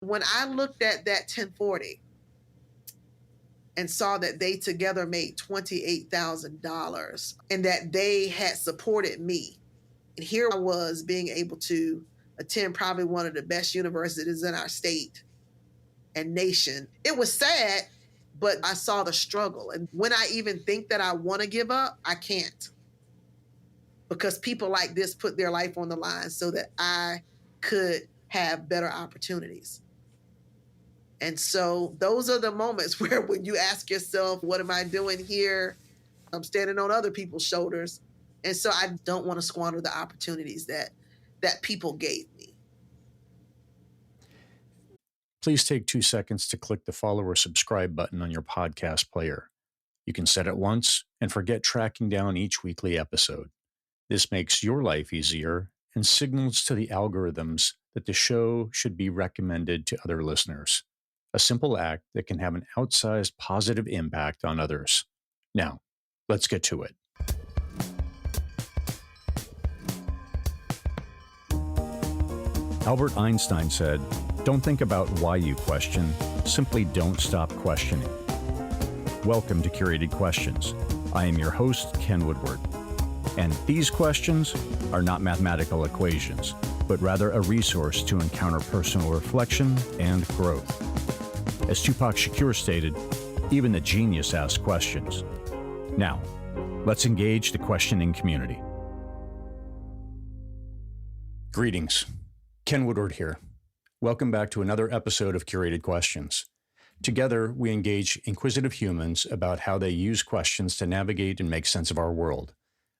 when I looked at that 1040 and saw that they together made $28,000 and that they had supported me, and here I was being able to attend probably one of the best universities in our state and nation. It was sad, but I saw the struggle. And when I even think that I want to give up, I can't. Because people like this put their life on the line so that I could have better opportunities. And so those are the moments where when you ask yourself, what am I doing here? I'm standing on other people's shoulders. And so I don't want to squander the opportunities that people gave me. Please take 2 seconds to click the follow or subscribe button on your podcast player. You can set it once and forget tracking down each weekly episode. This makes your life easier and signals to the algorithms that the show should be recommended to other listeners. A simple act that can have an outsized positive impact on others. Now, let's get to it. Albert Einstein said, "Don't think about why you question, simply don't stop questioning." Welcome to Curated Questions. I am your host, Ken Woodward. And these questions are not mathematical equations, but rather a resource to encounter personal reflection and growth. As Tupac Shakur stated, even the genius asks questions. Now, let's engage the questioning community. Greetings. Ken Woodward here. Welcome back to another episode of Curated Questions. Together, we engage inquisitive humans about how they use questions to navigate and make sense of our world.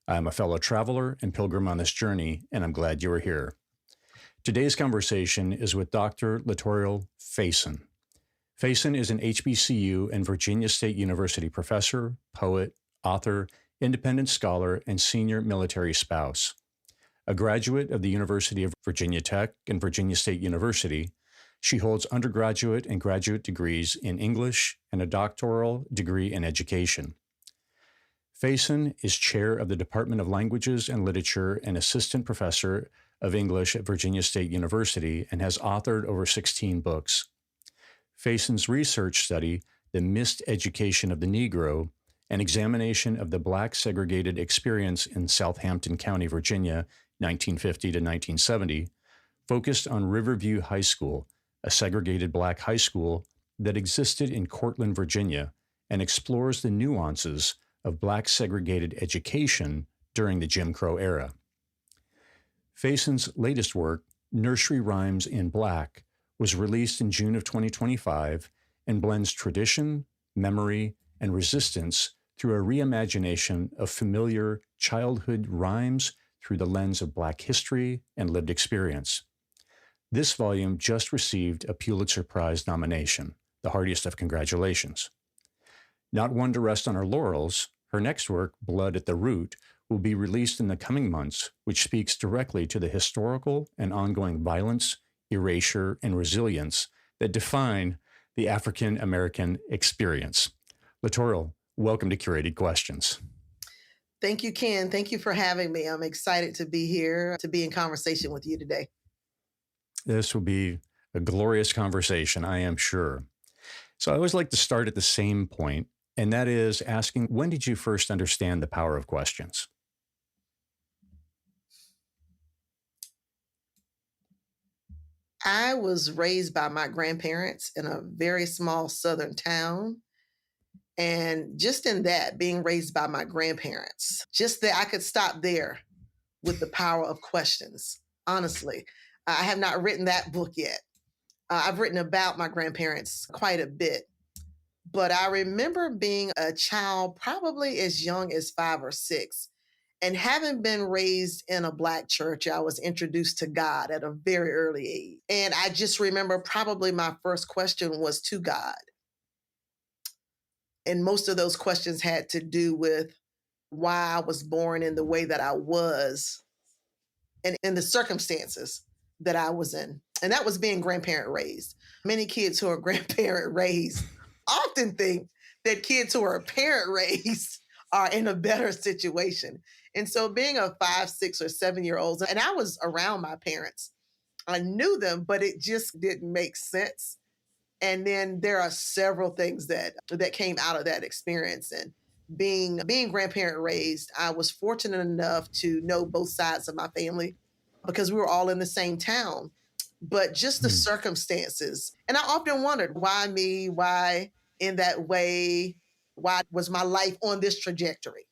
I'm a fellow traveler and pilgrim on this journey, and I'm glad you are here. Today's conversation is with Dr. Latorial Faison. Faison is an HBCU and Virginia State University professor, poet, author, independent scholar, and senior military spouse. A graduate of the University of Virginia Tech and Virginia State University, she holds undergraduate and graduate degrees in English and a doctoral degree in education. Faison is chair of the Department of Languages and Literature and assistant professor of English at Virginia State University and has authored over 16 books. Faison's research study, The Miseducation of the Negro, an examination of the Black segregated experience in Southampton County, Virginia, 1950 to 1970, focused on Riverview High School, a segregated Black high school that existed in Cortland, Virginia, and explores the nuances of Black segregated education during the Jim Crow era. Faison's latest work, Nursery Rhymes in Black, was released in June of 2025 and blends tradition, memory, and resistance through a reimagination of familiar childhood rhymes through the lens of Black history and lived experience. This volume just received a Pulitzer Prize nomination, the heartiest of congratulations. Not one to rest on her laurels, her next work, Blood at the Root, will be released in the coming months, which speaks directly to the historical and ongoing violence, erasure, and resilience that define the African American experience. Latorial, welcome to Curated Questions. Thank you, Ken. Thank you for having me. I'm excited to be here, to be in conversation with you today. This will be a glorious conversation, I am sure. So I always like to start at the same point, and that is asking, when did you first understand the power of questions? I was raised by my grandparents in a very small southern town. And just in that, being raised by my grandparents, just that I could stop there with the power of questions. Honestly, I have not written that book yet. I've written about my grandparents quite a bit, but I remember being a child, probably as young as 5 or 6, and having been raised in a Black church, I was introduced to God at a very early age. And I just remember probably my first question was to God. And most of those questions had to do with why I was born in the way that I was and in the circumstances that I was in. And that was being grandparent raised. Many kids who are grandparent raised often think that kids who are parent raised are in a better situation. And so being a 5, 6, or 7-year-old, and I was around my parents I knew them, but it just didn't make sense. And then there are several things that came out of that experience. And being grandparent raised, I was fortunate enough to know both sides of my family because we were all in the same town. But just the circumstances, and I often wondered, why me? Why in that way? Why was my life on this trajectory?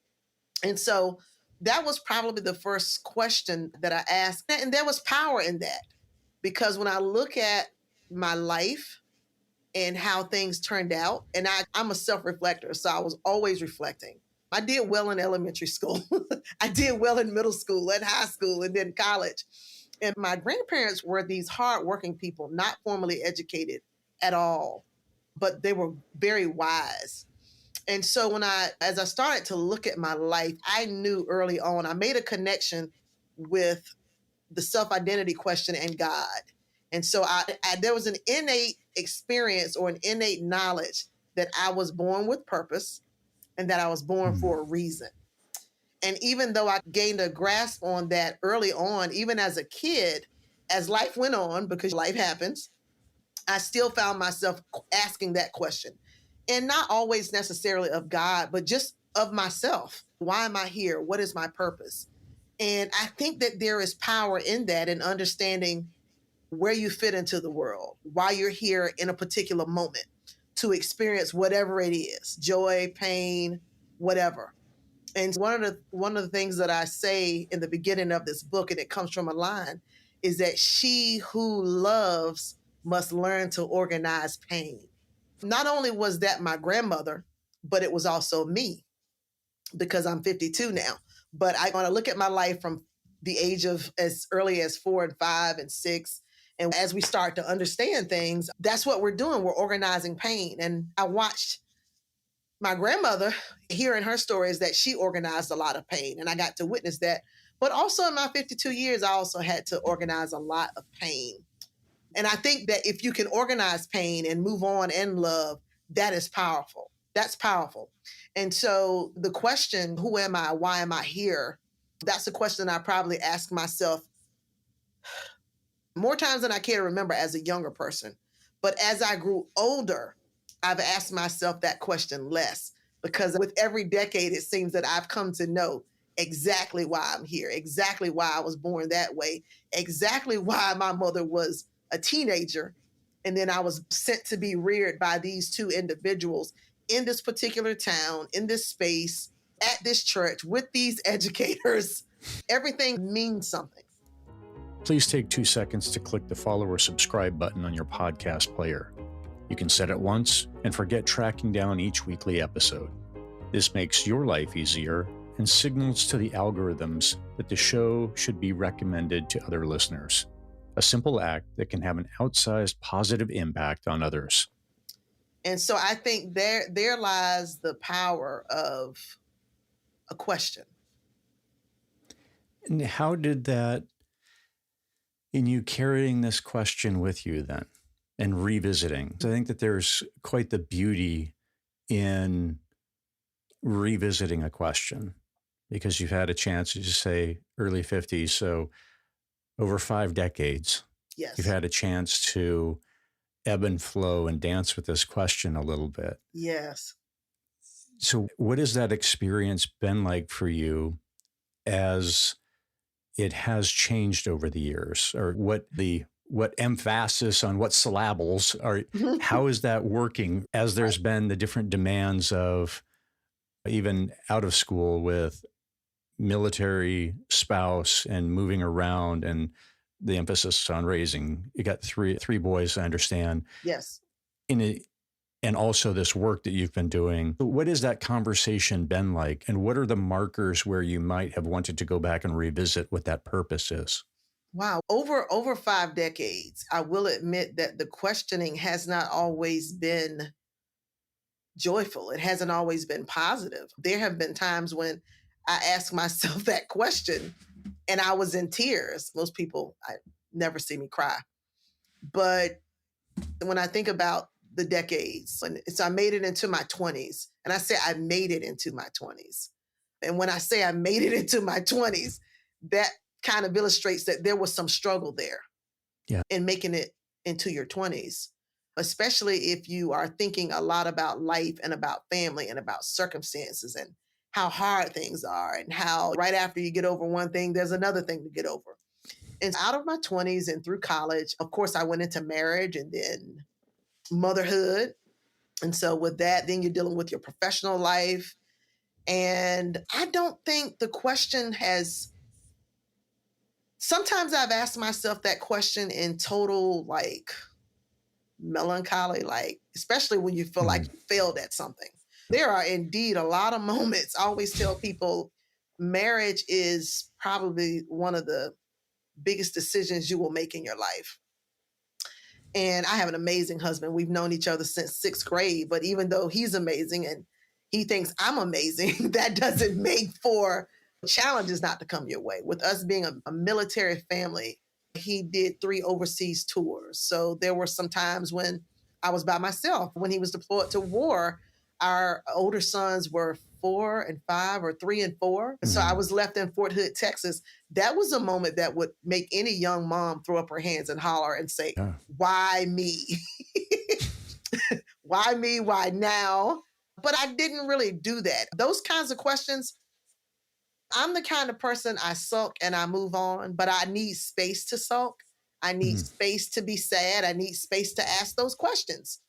And so that was probably the first question that I asked. And there was power in that because when I look at my life and how things turned out, and I'm a self-reflector, so I was always reflecting. I did well in elementary school. I did well in middle school and high school and then college. And my grandparents were these hardworking people, not formally educated at all, but they were very wise. And so as I started to look at my life, I knew early on, I made a connection with the self-identity question and God. And so there was an innate experience or an innate knowledge that I was born with purpose and that I was born for a reason. And even though I gained a grasp on that early on, even as a kid, as life went on, because life happens, I still found myself asking that question. And not always necessarily of God, but just of myself. Why am I here? What is my purpose? And I think that there is power in that and understanding where you fit into the world, why you're here in a particular moment to experience whatever it is, joy, pain, whatever. And one of the things that I say in the beginning of this book, and it comes from a line, is that she who loves must learn to organize pain. Not only was that my grandmother, but it was also me because I'm 52 now. But I want to look at my life from the age of as early as 4 and 5 and 6. And as we start to understand things, that's what we're doing. We're organizing pain. And I watched my grandmother, hearing her stories, that she organized a lot of pain. And I got to witness that. But also in my 52 years, I also had to organize a lot of pain. And I think that if you can organize pain and move on and love, that is powerful. That's powerful. And so the question, who am I? Why am I here? That's a question I probably ask myself more times than I care to remember as a younger person. But as I grew older, I've asked myself that question less because with every decade, it seems that I've come to know exactly why I'm here, exactly why I was born that way, exactly why my mother was a teenager. And then I was sent to be reared by these two individuals in this particular town, in this space, at this church, with these educators. Everything means something. Please take 2 seconds to click the follow or subscribe button on your podcast player. You can set it once and forget tracking down each weekly episode. This makes your life easier and signals to the algorithms that the show should be recommended to other listeners. A simple act that can have an outsized positive impact on others. And so I think there lies the power of a question. And how did that, in you carrying this question with you then and revisiting? So I think that there's quite the beauty in revisiting a question because you've had a chance to just say early 50s. So over 5 decades, yes, you've had a chance to ebb and flow and dance with this question a little bit. Yes. So what has that experience been like for you as it has changed over the years? Or what emphasis on what syllables are, how is that working as there's been the different demands of even out of school with military spouse and moving around and the emphasis on raising? You got three boys, I understand. Yes. And also this work that you've been doing. What has that conversation been like? And what are the markers where you might have wanted to go back and revisit what that purpose is? Wow. Over 5 decades, I will admit that the questioning has not always been joyful. It hasn't always been positive. There have been times when I asked myself that question and I was in tears. Most people, I never see me cry. But when I think about the decades, so I made it into my 20s. And I say I made it into my 20s. And when I say I made it into my 20s, that kind of illustrates that there was some struggle there. in making it into your 20s, especially if you are thinking a lot about life and about family and about circumstances and how hard things are and how right after you get over one thing, there's another thing to get over. And out of my 20s and through college, of course, I went into marriage and then motherhood. And so with that, then you're dealing with your professional life. And I don't think the question has, sometimes I've asked myself that question in total like melancholy, like, especially when you feel like you failed at something. There are indeed a lot of moments. I always tell people marriage is probably one of the biggest decisions you will make in your life. And I have an amazing husband. We've known each other since sixth grade, but even though he's amazing and he thinks I'm amazing, that doesn't make for challenges not to come your way. With us being a military family, he did 3 overseas tours. So there were some times when I was by myself. When he was deployed to war, our older sons were 4 and 5 or 3 and 4. So I was left in Fort Hood, Texas. That was a moment that would make any young mom throw up her hands and holler and say, why me? Why me? Why now? But I didn't really do that. Those kinds of questions, I'm the kind of person I sulk and I move on, but I need space to sulk. I need space to be sad. I need space to ask those questions.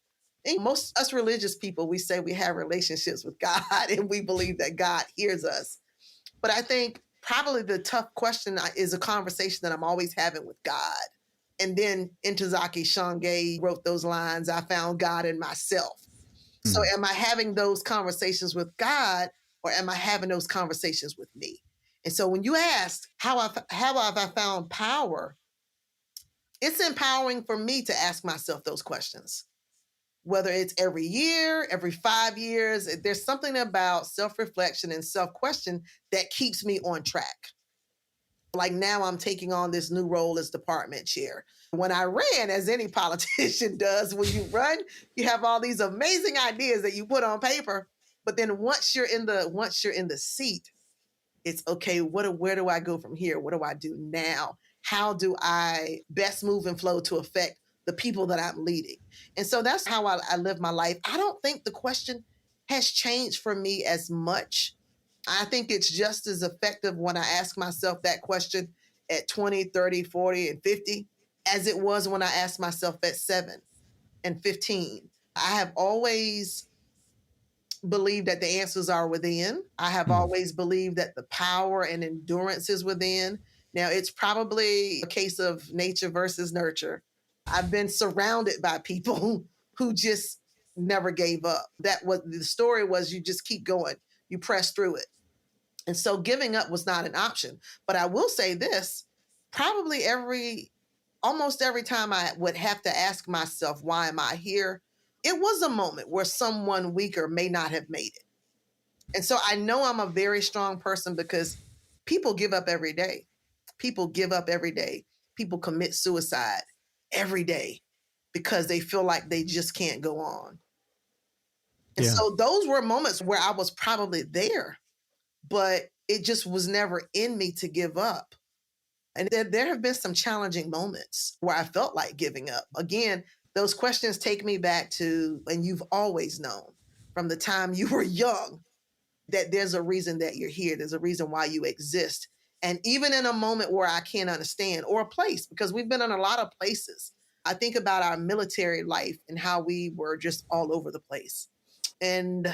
And most us religious people, we say we have relationships with God and we believe that God hears us. But I think probably the tough question is a conversation that I'm always having with God. And then Intozaki Shange wrote those lines, I found God in myself. So am I having those conversations with God or am I having those conversations with me? And so when you ask, how have I found power? It's empowering for me to ask myself those questions. Whether it's every year, every 5 years, there's something about self-reflection and self-question that keeps me on track. Like now I'm taking on this new role as department chair. When I ran, as any politician does, when you run, you have all these amazing ideas that you put on paper. But then once you're in the seat, it's okay, where do I go from here? What do I do now? How do I best move and flow to affect the people that I'm leading? And so that's how I live my life. I don't think the question has changed for me as much. I think it's just as effective when I ask myself that question at 20, 30, 40, and 50 as it was when I asked myself at 7 and 15. I have always believed that the answers are within. I have always believed that the power and endurance is within. Now, it's probably a case of nature versus nurture. I've been surrounded by people who just never gave up. That was the story was you just keep going. You press through it. And so giving up was not an option. But I will say this, probably almost every time I would have to ask myself, why am I here? It was a moment where someone weaker may not have made it. And so I know I'm a very strong person because people give up every day. People give up every day. People commit suicide every day because they feel like they just can't go on. And so those were moments where I was probably there, but it just was never in me to give up. And there have been some challenging moments where I felt like giving up. Again, those questions take me back to, and you've always known from the time you were young, that there's a reason that you're here. There's a reason why you exist. And even in a moment where I can't understand, or a place, because we've been in a lot of places. I think about our military life and how we were just all over the place. And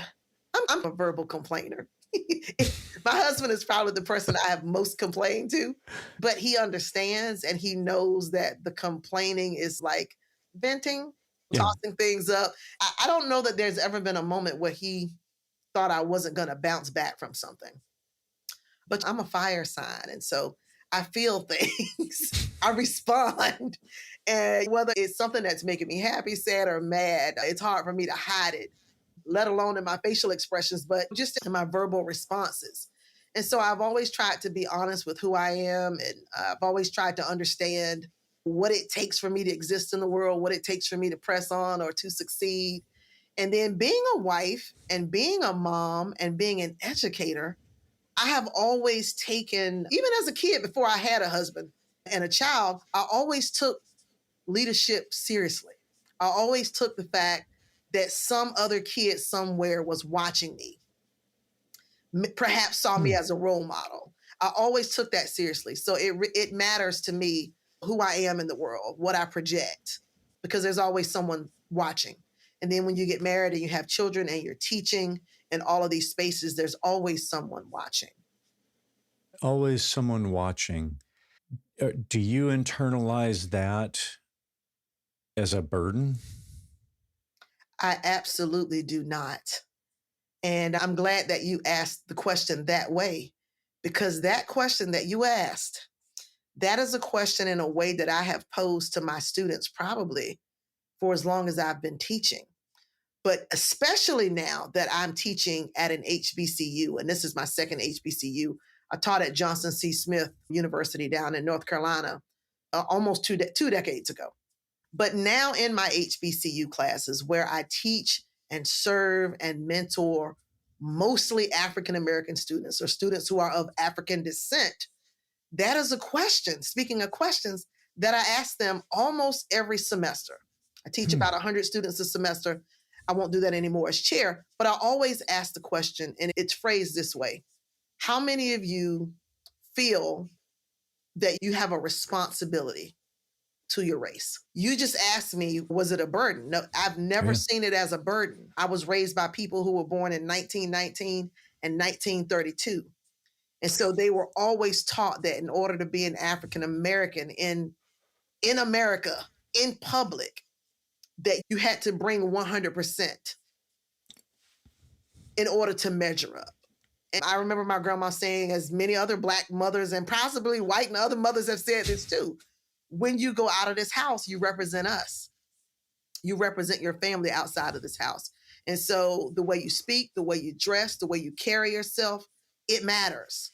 I'm a verbal complainer. My husband is probably the person I have most complained to, but he understands and he knows that the complaining is like venting, tossing things up. I don't know that there's ever been a moment where he thought I wasn't going to bounce back from something. But I'm a fire sign, and so I feel things. I respond. And whether it's something that's making me happy, sad, or mad, it's hard for me to hide it, let alone in my facial expressions, but just in my verbal responses. And so I've always tried to be honest with who I am. And I've always tried to understand what it takes for me to exist in the world, what it takes for me to press on or to succeed. And then being a wife and being a mom and being an educator, I have always taken, even as a kid before I had a husband and a child, I always took leadership seriously. I always took the fact that some other kid somewhere was watching me, perhaps saw me as a role model. I always took that seriously. So it matters to me who I am in the world, what I project, because there's always someone watching. And then when you get married and you have children and you're teaching in all of these spaces, there's always someone watching. Always someone watching. Do you internalize that as a burden? I absolutely do not. And I'm glad that you asked the question that way, because that question that you asked, that is a question in a way that I have posed to my students probably for as long as I've been teaching. But especially now that I'm teaching at an HBCU, and this is my second HBCU. I taught at Johnson C. Smith University down in North Carolina almost two decades ago. But now in my HBCU classes where I teach and serve and mentor mostly African American students or students who are of African descent, that is a question, speaking of questions, that I ask them almost every semester. I teach about 100 students a semester. I won't do that anymore as chair, but I always ask the question, and it's phrased this way. How many of you feel that you have a responsibility to your race? You just asked me, was it a burden? No, I've never seen it as a burden. I was raised by people who were born in 1919 and 1932. And so they were always taught that in order to be an African American in America, in public, that you had to bring 100% in order to measure up. And I remember my grandma saying, as many other Black mothers and possibly white and other mothers have said this too, when you go out of this house, you represent us. You represent your family outside of this house. And so the way you speak, the way you dress, the way you carry yourself, it matters.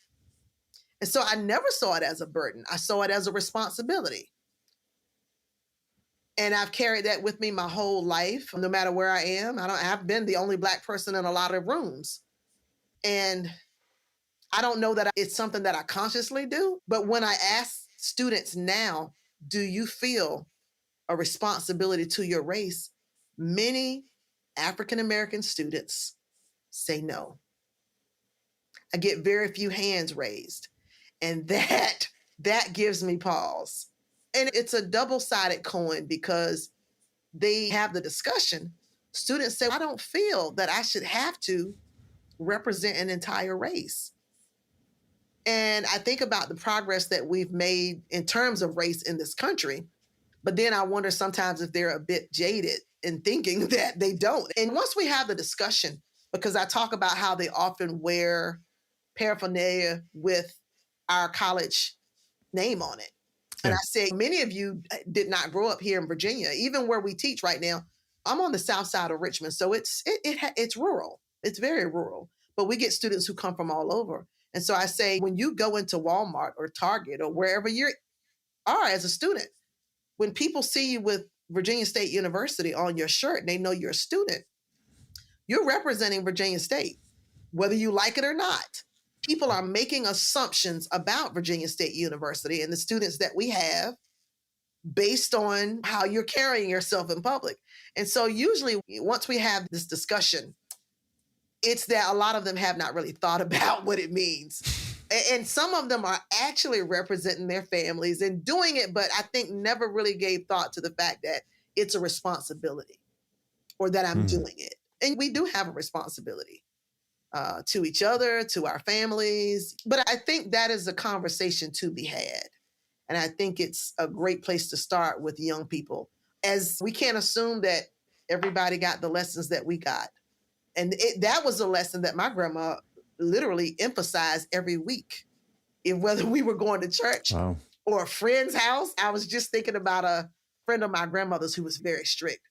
And so I never saw it as a burden. I saw it as a responsibility. And I've carried that with me my whole life, no matter where I am. I've been the only Black person in a lot of rooms. And I don't know that it's something that I consciously do, but when I ask students now, do you feel a responsibility to your race? Many African American students say no. I get very few hands raised. And that gives me pause. And it's a double-sided coin because they have the discussion. Students say, I don't feel that I should have to represent an entire race. And I think about the progress that we've made in terms of race in this country. But then I wonder sometimes if they're a bit jaded in thinking that they don't. And once we have the discussion, because I talk about how they often wear paraphernalia with our college name on it. And I say, many of you did not grow up here in Virginia, even where we teach right now. I'm on the south side of Richmond, so it's rural. It's very rural. But we get students who come from all over. And so I say, when you go into Walmart or Target or wherever you are as a student, when people see you with Virginia State University on your shirt and they know you're a student, you're representing Virginia State, whether you like it or not. People are making assumptions about Virginia State University and the students that we have based on how you're carrying yourself in public. And so usually once we have this discussion, it's that a lot of them have not really thought about what it means. And some of them are actually representing their families and doing it, but I think never really gave thought to the fact that it's a responsibility or that I'm doing it. And we do have a responsibility to each other, to our families. But I think that is a conversation to be had. And I think it's a great place to start with young people, as we can't assume that everybody got the lessons that we got. And that was a lesson that my grandma literally emphasized every week. Whether we were going to church or a friend's house, I was just thinking about a friend of my grandmother's who was very strict.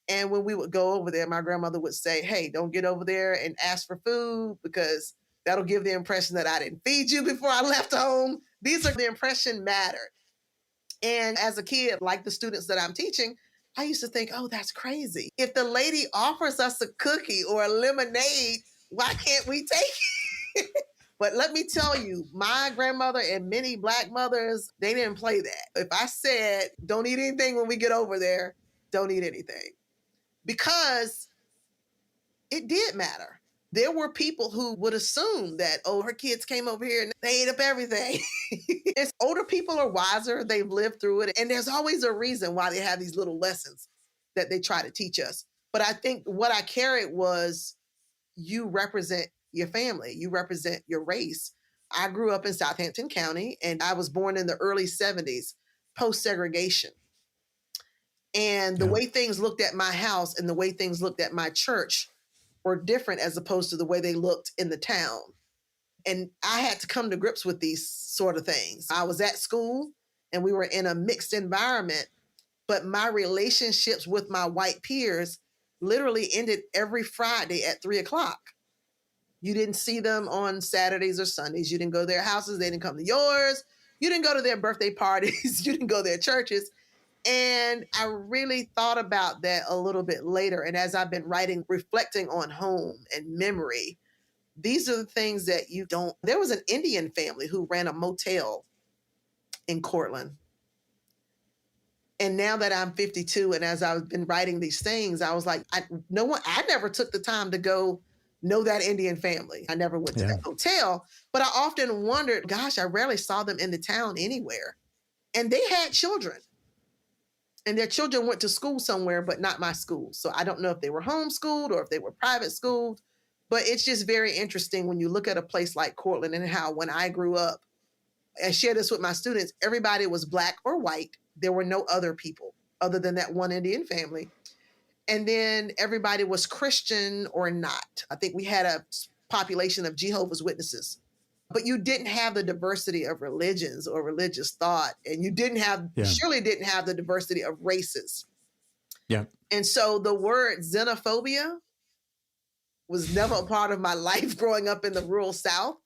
And when we would go over there, my grandmother would say, hey, don't get over there and ask for food because that'll give the impression that I didn't feed you before I left home. These are the impression mattered. And as a kid, like the students that I'm teaching, I used to think, oh, that's crazy. If the lady offers us a cookie or a lemonade, why can't we take it? But let me tell you, my grandmother and many Black mothers, they didn't play that. If I said, don't eat anything when we get over there, don't eat anything. Because it did matter. There were people who would assume that, oh, her kids came over here and they ate up everything. It's older people are wiser. They've lived through it. And there's always a reason why they have these little lessons that they try to teach us. But I think what I carried was you represent your family. You represent your race. I grew up in Southampton County and I was born in the early 70s, post-segregation. And the way things looked at my house and the way things looked at my church were different as opposed to the way they looked in the town. And I had to come to grips with these sort of things. I was at school and we were in a mixed environment, but my relationships with my white peers literally ended every Friday at 3:00. You didn't see them on Saturdays or Sundays. You didn't go to their houses. They didn't come to yours. You didn't go to their birthday parties. You didn't go to their churches. And I really thought about that a little bit later. And as I've been writing, reflecting on home and memory, these are the things that you don't. There was an Indian family who ran a motel in Cortland. And now that I'm 52, and as I've been writing these things, I was like, I never took the time to go know that Indian family. I never went to that hotel, but I often wondered, gosh, I rarely saw them in the town anywhere. And they had children. And their children went to school somewhere, but not my school. So I don't know if they were homeschooled or if they were private schooled, but it's just very interesting when you look at a place like Cortland and how when I grew up, I share this with my students, everybody was Black or white. There were no other people other than that one Indian family. And then everybody was Christian or not. I think we had a population of Jehovah's Witnesses. But you didn't have the diversity of religions or religious thought. And you surely didn't have the diversity of races. Yeah. And so the word xenophobia was never a part of my life growing up in the rural South.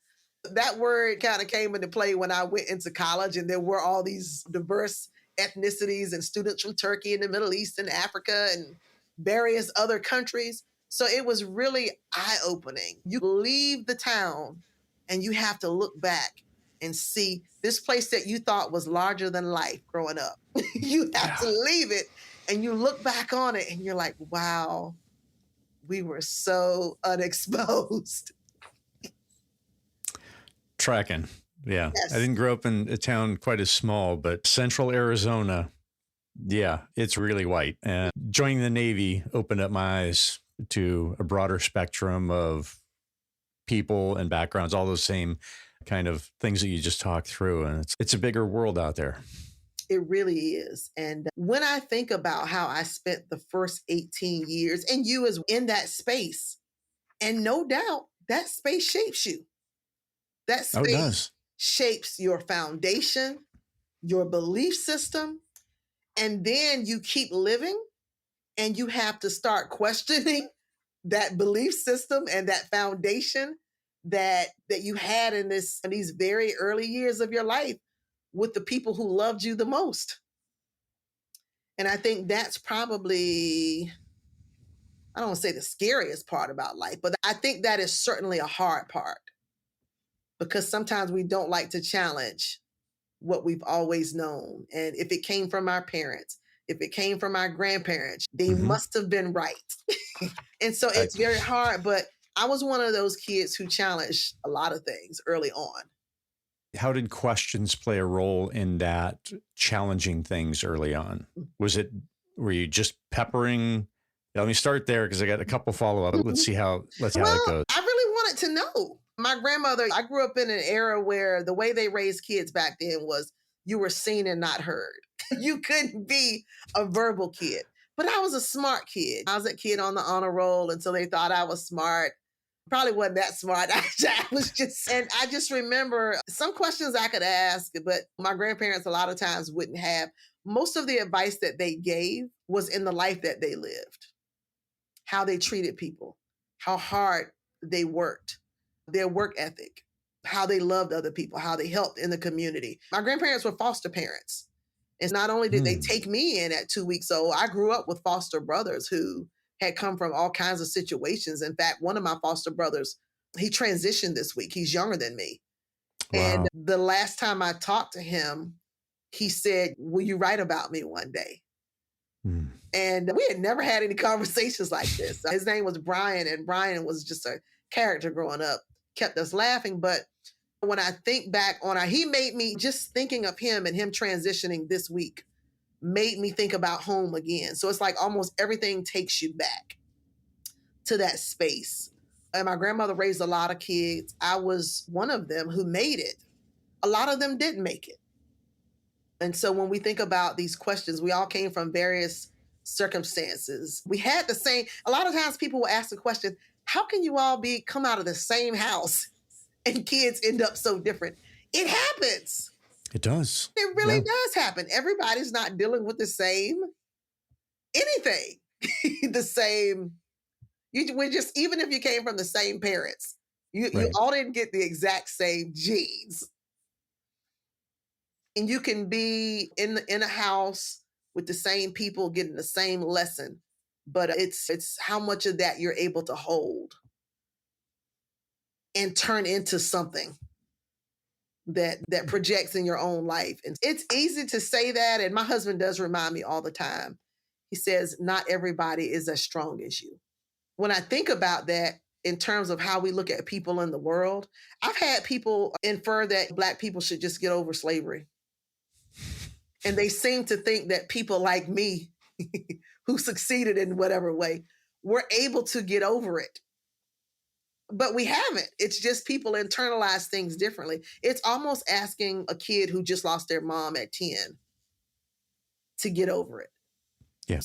That word kind of came into play when I went into college and there were all these diverse ethnicities and students from Turkey and the Middle East and Africa and various other countries. So it was really eye-opening. You leave the town and you have to look back and see this place that you thought was larger than life growing up. You have to leave it and you look back on it and you're like, wow, we were so unexposed. Tracking. Yeah. Yes. I didn't grow up in a town quite as small, but central Arizona, it's really white. And joining the Navy opened up my eyes to a broader spectrum of people and backgrounds, all those same kind of things that you just talked through. And it's a bigger world out there. It really is. And when I think about how I spent the first 18 years and you as in that space, and no doubt that space shapes you. That space shapes your foundation, your belief system, and then you keep living and you have to start questioning that belief system and that foundation that you had in these very early years of your life with the people who loved you the most. And I think that's probably, I don't want to say the scariest part about life, but I think that is certainly a hard part because sometimes we don't like to challenge what we've always known. And if it came from our parents, if it came from our grandparents, they must have been right. And so it's very hard, but I was one of those kids who challenged a lot of things early on. How did questions play a role in that challenging things early on? Were you just peppering? Let me start there because I got a couple follow-up. Let's see how it goes. I really wanted to know. My grandmother, I grew up in an era where the way they raised kids back then was you were seen and not heard. You couldn't be a verbal kid. But I was a smart kid. I was that kid on the honor roll until they thought I was smart. Probably wasn't that smart. I just remember some questions I could ask, but my grandparents a lot of times wouldn't have. Most of the advice that they gave was in the life that they lived, how they treated people, how hard they worked, their work ethic, how they loved other people, how they helped in the community. My grandparents were foster parents. And not only did they take me in at 2 weeks old, I grew up with foster brothers who had come from all kinds of situations. In fact, one of my foster brothers He transitioned this week. He's younger than me. Wow. And the last time I talked to him, he said, will you write about me one day? And we had never had any conversations like this. His name was Brian, and Brian was just a character growing up, kept us laughing. But when I think back on it, he made me, just thinking of him and him transitioning this week, made me think about home again. So it's like almost everything takes you back to that space. And my grandmother raised a lot of kids. I was one of them who made it. A lot of them didn't make it. And so when we think about these questions, we all came from various circumstances. We had the same, a lot of times people will ask the question, how can you all come out of the same house and kids end up so different? It happens. It does. It really does happen. Everybody's not dealing with the same anything, the same. We just, even if you came from the same parents, you all didn't get the exact same genes. And you can be in a house with the same people getting the same lesson, but it's how much of that you're able to hold and turn into something that projects in your own life. And it's easy to say that. And my husband does remind me all the time. He says, not everybody is as strong as you. When I think about that in terms of how we look at people in the world, I've had people infer that Black people should just get over slavery. And they seem to think that people like me who succeeded in whatever way were able to get over it. But we haven't. It's just people internalize things differently. It's almost asking a kid who just lost their mom at 10 to get over it. Yeah.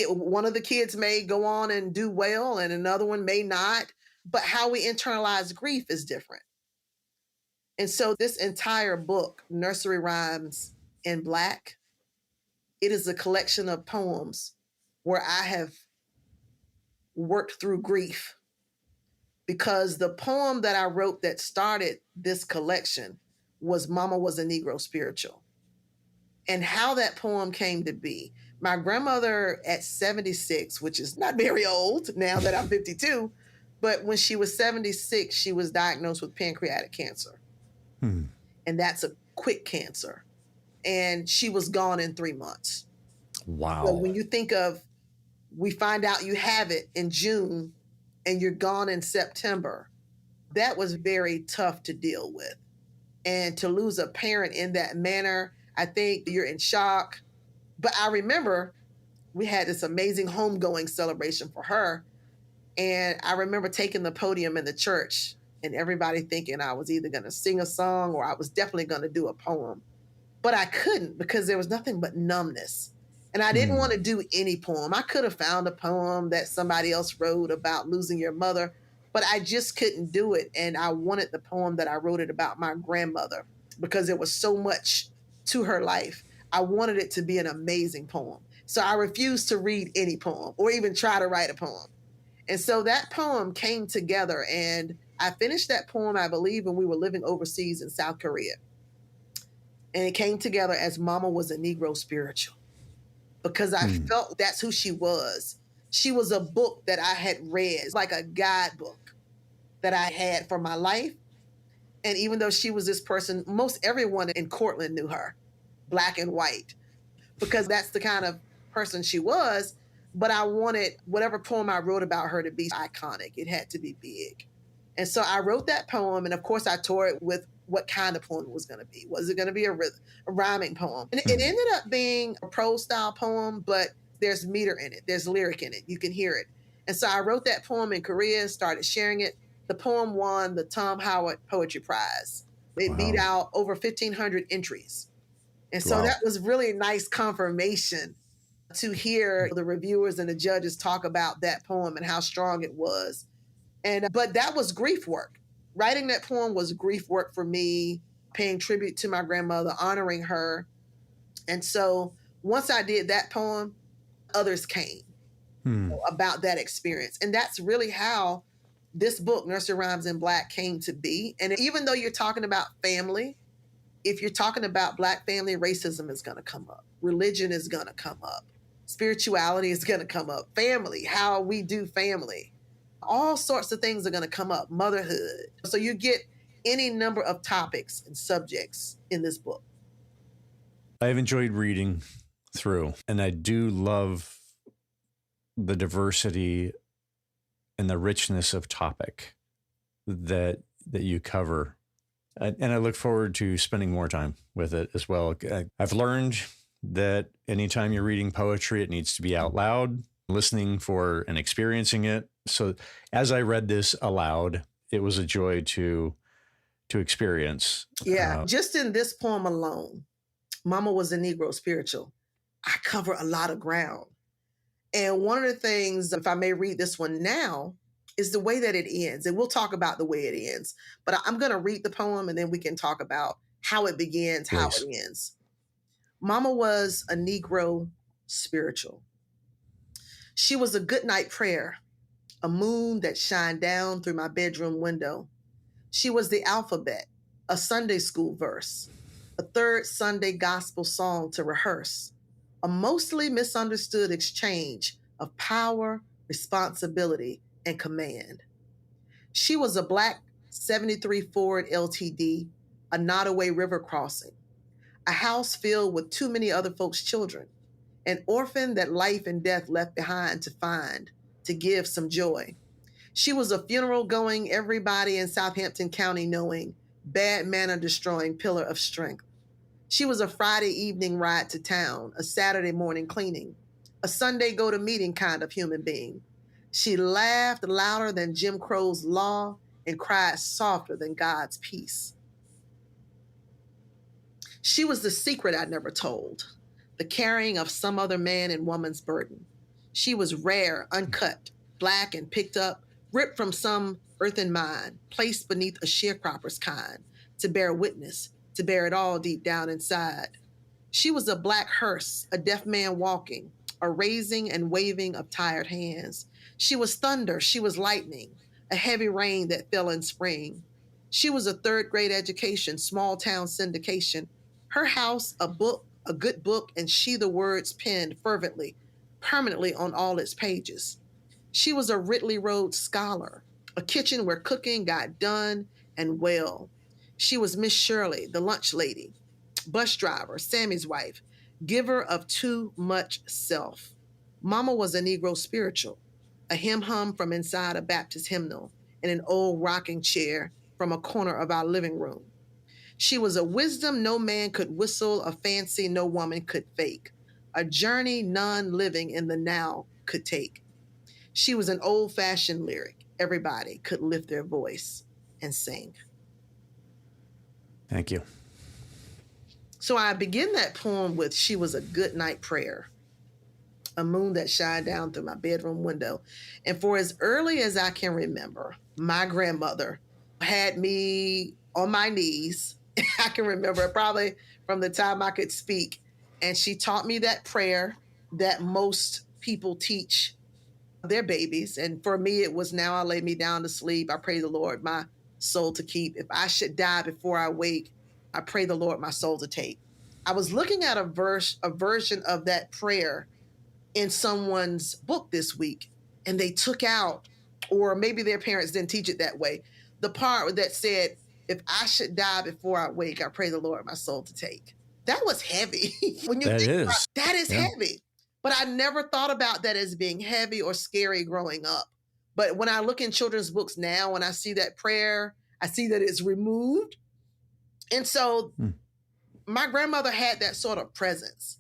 One of the kids may go on and do well and another one may not, but how we internalize grief is different. And so this entire book, Nursery Rhymes in Black, it is a collection of poems where I have worked through grief, because the poem that I wrote that started this collection was Mama Was a Negro Spiritual. And how that poem came to be. My grandmother at 76, which is not very old now that I'm 52, but when she was 76, she was diagnosed with pancreatic cancer. And that's a quick cancer. And she was gone in 3 months. Wow. So when you think of, we find out you have it in June and you're gone in September, that was very tough to deal with. And to lose a parent in that manner, I think you're in shock. But I remember we had this amazing homegoing celebration for her. And I remember taking the podium in the church and everybody thinking I was either going to sing a song or I was definitely going to do a poem. But I couldn't, because there was nothing but numbness. And I didn't want to do any poem. I could have found a poem that somebody else wrote about losing your mother, but I just couldn't do it. And I wanted the poem that I wrote it about my grandmother, because there was so much to her life. I wanted it to be an amazing poem. So I refused to read any poem or even try to write a poem. And so that poem came together, and I finished that poem, I believe, when we were living overseas in South Korea. And it came together as Mama Was a Negro Spiritual, because I felt that's who she was. She was a book that I had read, like a guidebook that I had for my life. And even though she was this person, most everyone in Cortland knew her, Black and white, because that's the kind of person she was. But I wanted whatever poem I wrote about her to be iconic. It had to be big. And so I wrote that poem. And of course, I tore it with what kind of poem it was going to be. Was it going to be a rhyming poem? And it ended up being a prose style poem, but there's meter in it. There's lyric in it. You can hear it. And so I wrote that poem in Korea, started sharing it. The poem won the Tom Howard Poetry Prize. It beat out over 1,500 entries. And so that was really nice confirmation to hear the reviewers and the judges talk about that poem and how strong it was. But that was grief work. Writing that poem was grief work for me, paying tribute to my grandmother, honoring her. And so once I did that poem, others came about that experience. And that's really how this book, Nursery Rhymes in Black, came to be. And even though you're talking about family, if you're talking about Black family, racism is going to come up. Religion is going to come up. Spirituality is going to come up. Family, how we do family. All sorts of things are going to come up, motherhood. So you get any number of topics and subjects in this book. I've enjoyed reading through, and I do love the diversity and the richness of topic that you cover. And I look forward to spending more time with it as well. I've learned that anytime you're reading poetry, it needs to be out loud, listening for and experiencing it. So as I read this aloud, it was a joy to experience. Yeah, just in this poem alone, Mama was a Negro spiritual. I cover a lot of ground. And one of the things, if I may read this one now, is the way that it ends. And we'll talk about the way it ends. But I'm going to read the poem and then we can talk about how it begins, how it ends. Mama was a Negro spiritual. She was a good night prayer, a moon that shined down through my bedroom window. She was the alphabet, a Sunday school verse, a third Sunday gospel song to rehearse, a mostly misunderstood exchange of power, responsibility, and command. She was a black 73 Ford LTD, a Nottoway River crossing, a house filled with too many other folks' children, an orphan that life and death left behind to find, to give some joy. She was a funeral-going, everybody in Southampton County knowing, bad manner-destroying pillar of strength. She was a Friday evening ride to town, a Saturday morning cleaning, a Sunday go-to-meeting kind of human being. She laughed louder than Jim Crow's law and cried softer than God's peace. She was the secret I never told, the carrying of some other man and woman's burden. She was rare, uncut, black and picked up, ripped from some earthen mine, placed beneath a sharecropper's kind, to bear witness, to bear it all deep down inside. She was a black hearse, a deaf man walking, a raising and waving of tired hands. She was thunder, she was lightning, a heavy rain that fell in spring. She was a third grade education, small town syndication. Her house, a book, a good book, and she the words penned fervently, permanently on all its pages. She was a Ridley Road scholar, a kitchen where cooking got done and well. She was Miss Shirley, the lunch lady, bus driver, Sammy's wife, giver of too much self. Mama was a Negro spiritual, a hymn hum from inside a Baptist hymnal in an old rocking chair from a corner of our living room. She was a wisdom no man could whistle, a fancy no woman could fake, a journey none living in the now could take. She was an old-fashioned lyric everybody could lift their voice and sing. Thank you. So I begin that poem with she was a good night prayer, a moon that shined down through my bedroom window. And for as early as I can remember, my grandmother had me on my knees. I can remember probably from the time I could speak. And she taught me that prayer that most people teach their babies. And for me, it was now I lay me down to sleep. I pray the Lord my soul to keep. If I should die before I wake, I pray the Lord my soul to take. I was looking at a version of that prayer in someone's book this week, and they took out, or maybe their parents didn't teach it that way, the part that said, if I should die before I wake, I pray the Lord my soul to take. That was heavy. When you think about it, that is heavy. But I never thought about that as being heavy or scary growing up. But when I look in children's books now, when I see that prayer, I see that it's removed. And so my grandmother had that sort of presence.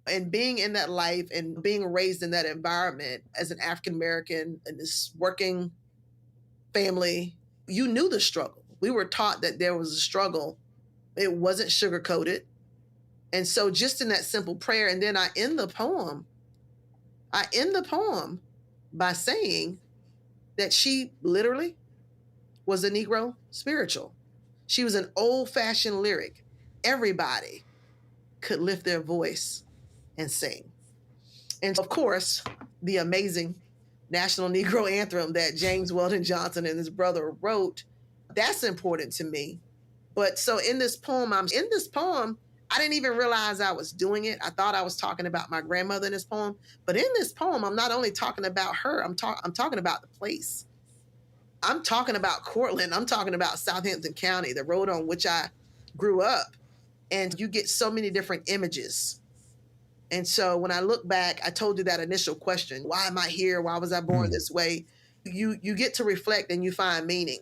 And being in that life and being raised in that environment as an African-American in this working family, you knew the struggle. We were taught that there was a struggle. It wasn't sugar-coated. And so just in that simple prayer, and then I end the poem by saying that she literally was a Negro spiritual. She was an old-fashioned lyric. Everybody could lift their voice and sing. And of course, the amazing National Negro Anthem that James Weldon Johnson and his brother wrote, that's important to me. But so in this poem, I didn't even realize I was doing it. I thought I was talking about my grandmother in this poem. But in this poem, I'm not only talking about her, I'm talking about the place. I'm talking about Cortland. I'm talking about Southampton County, the road on which I grew up. And you get so many different images. And so when I look back, I told you that initial question, why am I here? Why was I born this way? You get to reflect and you find meaning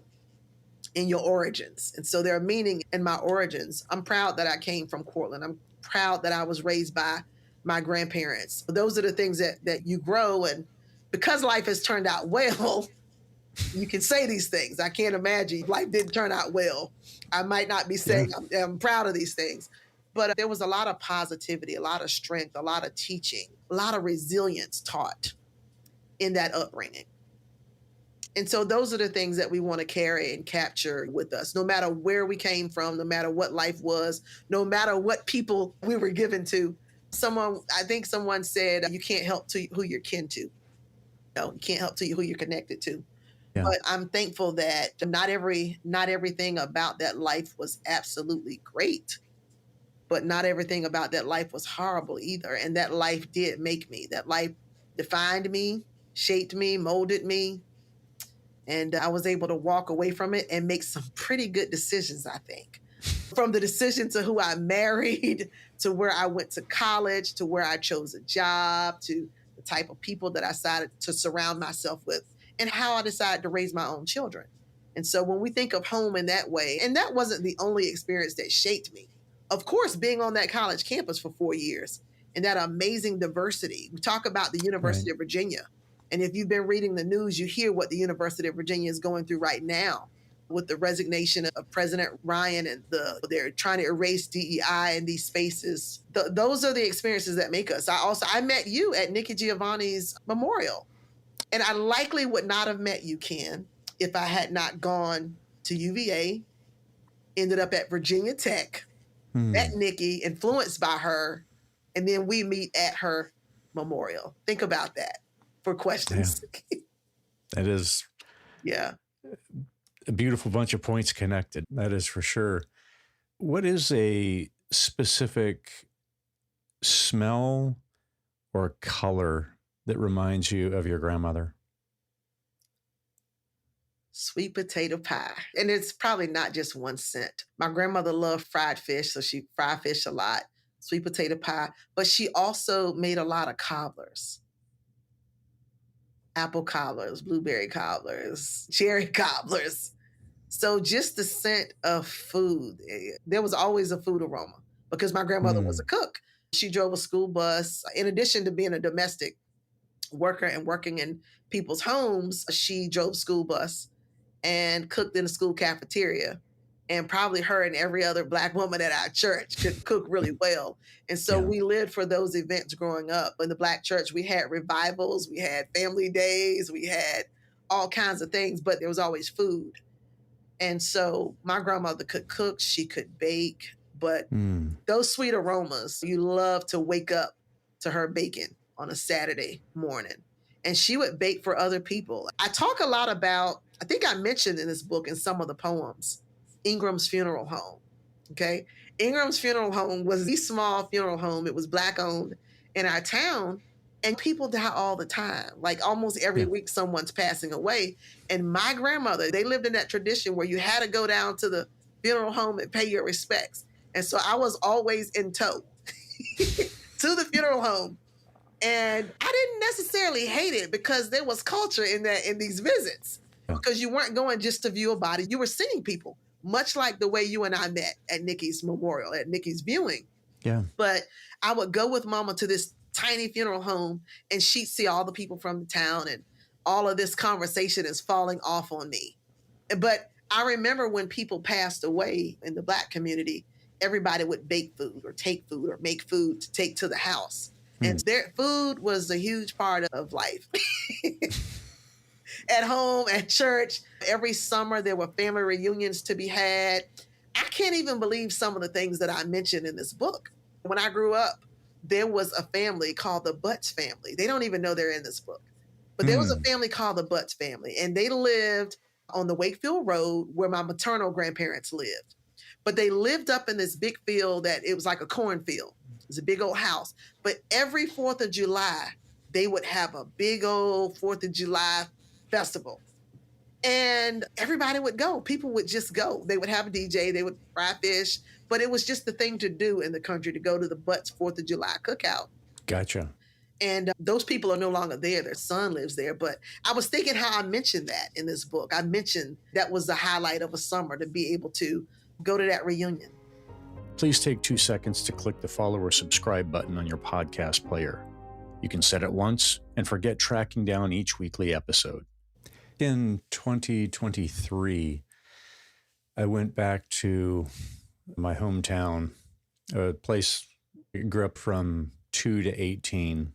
in your origins. And so there are meaning in my origins. I'm proud that I came from Cortland. I'm proud that I was raised by my grandparents. Those are the things that you grow. And because life has turned out well, you can say these things. I can't imagine life didn't turn out well. I might not be saying I'm proud of these things, but there was a lot of positivity, a lot of strength, a lot of teaching, a lot of resilience taught in that upbringing. And so those are the things that we want to carry and capture with us, no matter where we came from, no matter what life was, no matter what people we were given to. I think someone said, you can't help to who you're kin to. No, you can't help to who you're connected to. Yeah. But I'm thankful that not everything about that life was absolutely great, but not everything about that life was horrible either. And that life did make me. That life defined me, shaped me, molded me. And I was able to walk away from it and make some pretty good decisions, I think. From the decision to who I married, to where I went to college, to where I chose a job, to the type of people that I decided to surround myself with, and how I decided to raise my own children. And so when we think of home in that way, and that wasn't the only experience that shaped me. Of course, being on that college campus for 4 years and that amazing diversity. We talk about the University of Virginia. And if you've been reading the news, you hear what the University of Virginia is going through right now with the resignation of President Ryan, and they're trying to erase DEI in these spaces. Those are the experiences that make us. I met you at Nikki Giovanni's memorial. And I likely would not have met you, Ken, if I had not gone to UVA, ended up at Virginia Tech, met Nikki, influenced by her, and then we meet at her memorial. Think about that for questions. Yeah. That is a beautiful bunch of points connected. That is for sure. What is a specific smell or color that reminds you of your grandmother? Sweet potato pie. And it's probably not just one scent. My grandmother loved fried fish, so she fried fish a lot, sweet potato pie, but she also made a lot of cobblers. Apple cobblers, blueberry cobblers, cherry cobblers. So just the scent of food, there was always a food aroma because my grandmother was a cook. She drove a school bus. In addition to being a domestic worker and working in people's homes, she drove school bus and cooked in the school cafeteria. And probably her and every other Black woman at our church could cook really well. And so we lived for those events growing up. In the Black church, we had revivals, we had family days, we had all kinds of things, but there was always food. And so my grandmother could cook, she could bake, but those sweet aromas, you love to wake up to her baking on a Saturday morning. And she would bake for other people. I talk a lot about, I think I mentioned in this book in some of the poems, Ingram's Funeral Home. Okay. Ingram's Funeral Home was the small funeral home. It was Black owned in our town, and people die all the time. Like almost every week, someone's passing away. And my grandmother, they lived in that tradition where you had to go down to the funeral home and pay your respects. And so I was always in tow to the funeral home. And I didn't necessarily hate it because there was culture in these visits, because you weren't going just to view a body. You were seeing people, much like the way you and I met at Nikki's memorial, at Nikki's viewing. Yeah. But I would go with Mama to this tiny funeral home, and she'd see all the people from the town, and all of this conversation is falling off on me. But I remember when people passed away in the Black community, everybody would bake food or take food or make food to take to the house. And their food was a huge part of life. At home, at church, every summer there were family reunions to be had. I can't even believe some of the things that I mentioned in this book. When I grew up, there was a family called the Butts family. They don't even know they're in this book. But there was a family called the Butts family, and they lived on the Wakefield Road where my maternal grandparents lived. But they lived up in this big field that it was like a cornfield. It was a big old house. But every 4th of July, they would have a big old 4th of July festival. And everybody would go. People would just go. They would have a DJ. They would fry fish. But it was just the thing to do in the country, to go to the Butts 4th of July cookout. Gotcha. And those people are no longer there. Their son lives there. But I was thinking how I mentioned that in this book. I mentioned that was the highlight of a summer, to be able to go to that reunion. Please take 2 seconds to click the follow or subscribe button on your podcast player. You can set it once and forget tracking down each weekly episode. In 2023, I went back to my hometown, a place I grew up from 2 to 18.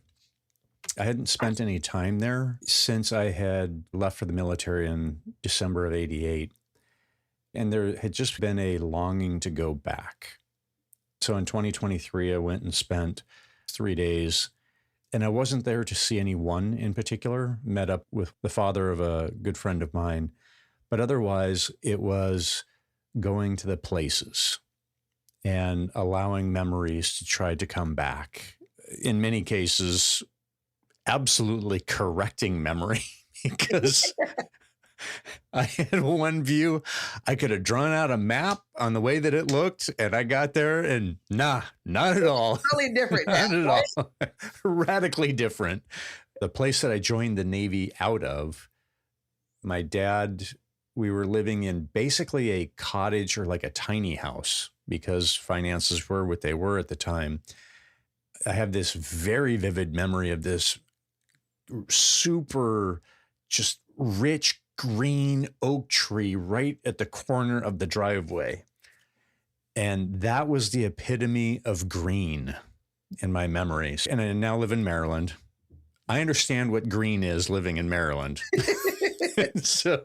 I hadn't spent any time there since I had left for the military in December of 88. And there had just been a longing to go back. So in 2023, I went and spent 3 days. And I wasn't there to see anyone in particular, met up with the father of a good friend of mine. But otherwise, it was going to the places and allowing memories to try to come back. In many cases, absolutely correcting memory, because I had one view. I could have drawn out a map on the way that it looked, and I got there and not at all. Totally different. Not at all. Radically different. The place that I joined the Navy out of, my dad, we were living in basically a cottage, or like a tiny house, because finances were what they were at the time. I have this very vivid memory of this super just rich green oak tree right at the corner of the driveway. And that was the epitome of green in my memories. And I now live in Maryland. I understand what green is, living in Maryland. So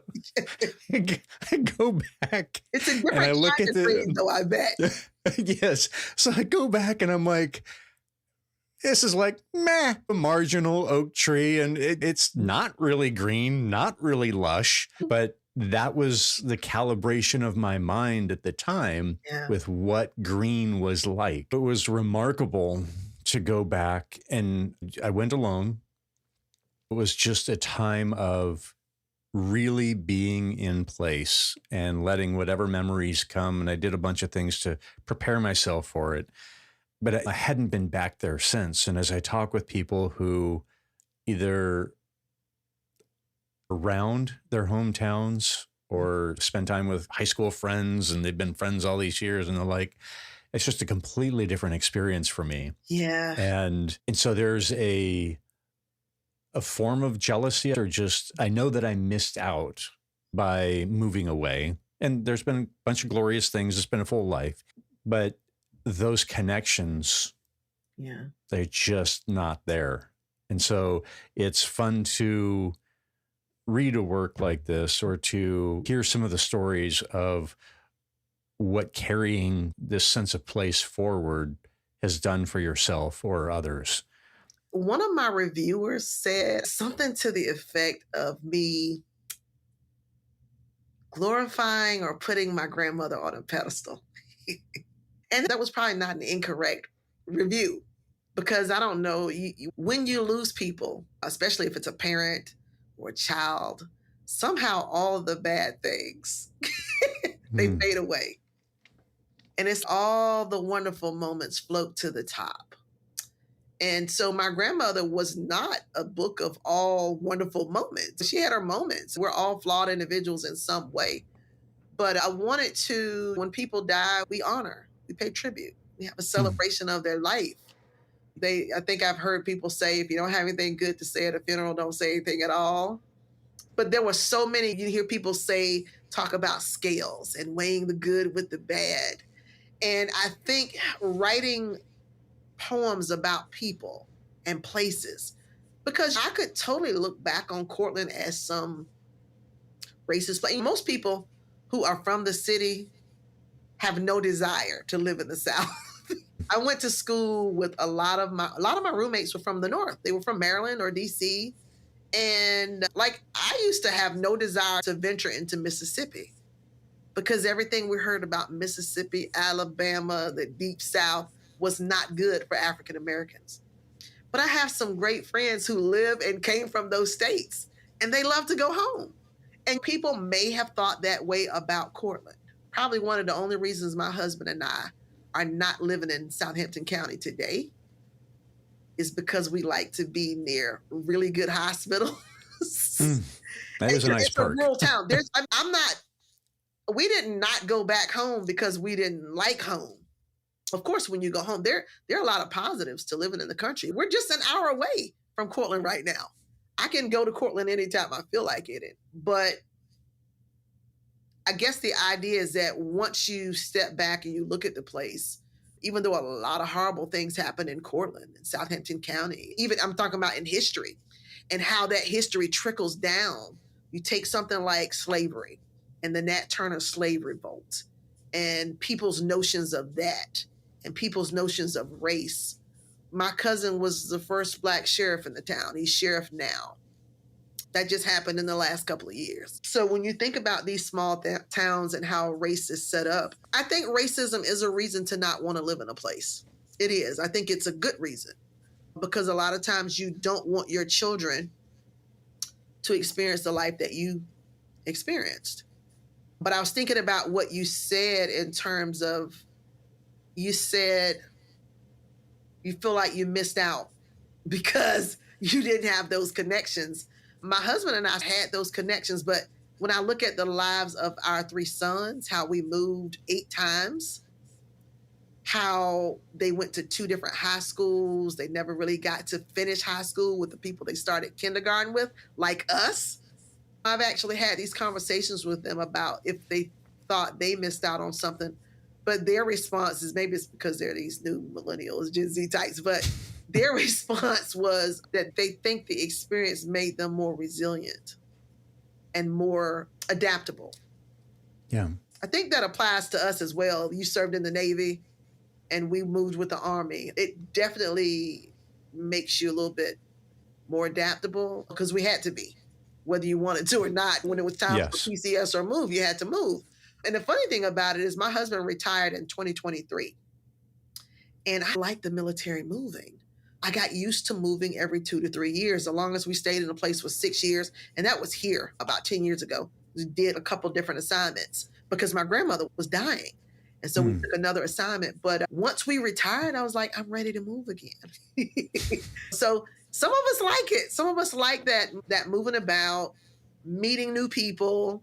I go back. It's a different and I look kind at of green, though, I bet. Yes. So I go back and I'm like, this is like, a marginal oak tree. And it's not really green, not really lush, but that was the calibration of my mind at the time with what green was like. It was remarkable to go back, and I went alone. It was just a time of really being in place and letting whatever memories come. And I did a bunch of things to prepare myself for it. But I hadn't been back there since. And as I talk with people who either around their hometowns or spend time with high school friends, and they've been friends all these years, and they're like, it's just a completely different experience for me. Yeah. And so there's a form of jealousy, or just, I know that I missed out by moving away. And there's been a bunch of glorious things. It's been a full life, but those connections, they're just not there. And so it's fun to read a work like this, or to hear some of the stories of what carrying this sense of place forward has done for yourself or others. One of my reviewers said something to the effect of me glorifying or putting my grandmother on a pedestal. And that was probably not an incorrect review, because I don't know, when you lose people, especially if it's a parent or a child, somehow all of the bad things, they fade away. And it's all the wonderful moments float to the top. And so my grandmother was not a book of all wonderful moments. She had her moments. We're all flawed individuals in some way. But I wanted to, when people die, we honor, we pay tribute. We have a celebration of their life. I think I've heard people say, if you don't have anything good to say at a funeral, don't say anything at all. But there were so many, you hear people talk about scales and weighing the good with the bad. And I think writing poems about people and places, because I could totally look back on Cortland as some racist place. Most people who are from the city have no desire to live in the South. I went to school with a lot of my roommates were from the North. They were from Maryland or DC. And I used to have no desire to venture into Mississippi, because everything we heard about Mississippi, Alabama, the Deep South was not good for African Americans. But I have some great friends who live and came from those states, and they love to go home. And people may have thought that way about Cortland. Probably one of the only reasons my husband and I are not living in Southampton County today is because we like to be near really good hospitals. That is a nice it's perk. a rural town. We did not go back home because we didn't like home. Of course, when you go home, there are a lot of positives to living in the country. We're just an hour away from Cortland right now. I can go to Cortland anytime I feel like it. But I guess the idea is that once you step back and you look at the place, even though a lot of horrible things happen in Cortland and Southampton County, even I'm talking about in history and how that history trickles down. You take something like slavery and the Nat Turner slave revolt and people's notions of that and people's notions of race. My cousin was the first Black sheriff in the town. He's sheriff now. That just happened in the last couple of years. So when you think about these small towns and how race is set up, I think racism is a reason to not want to live in a place. It is. I think it's a good reason because a lot of times you don't want your children to experience the life that you experienced. But I was thinking about what you said in terms of, you said you feel like you missed out because you didn't have those connections. My husband and I had those connections, but when I look at the lives of our 3 sons, how we moved 8 times, how they went to 2 different high schools, they never really got to finish high school with the people they started kindergarten with, like us. I've actually had these conversations with them about if they thought they missed out on something, but their response is, maybe it's because they're these new millennials, Gen Z types, but their response was that they think the experience made them more resilient and more adaptable. Yeah. I think that applies to us as well. You served in the Navy and we moved with the Army. It definitely makes you a little bit more adaptable because we had to be, whether you wanted to or not. When it was time for PCS or move, you had to move. And the funny thing about it is my husband retired in 2023 and I like the military moving. I got used to moving every 2 to 3 years. The longest we stayed in a place was 6 years. And that was here about 10 years ago. We did a couple different assignments because my grandmother was dying. And so we took another assignment. But once we retired, I was like, I'm ready to move again. So some of us like it. Some of us like that moving about, meeting new people.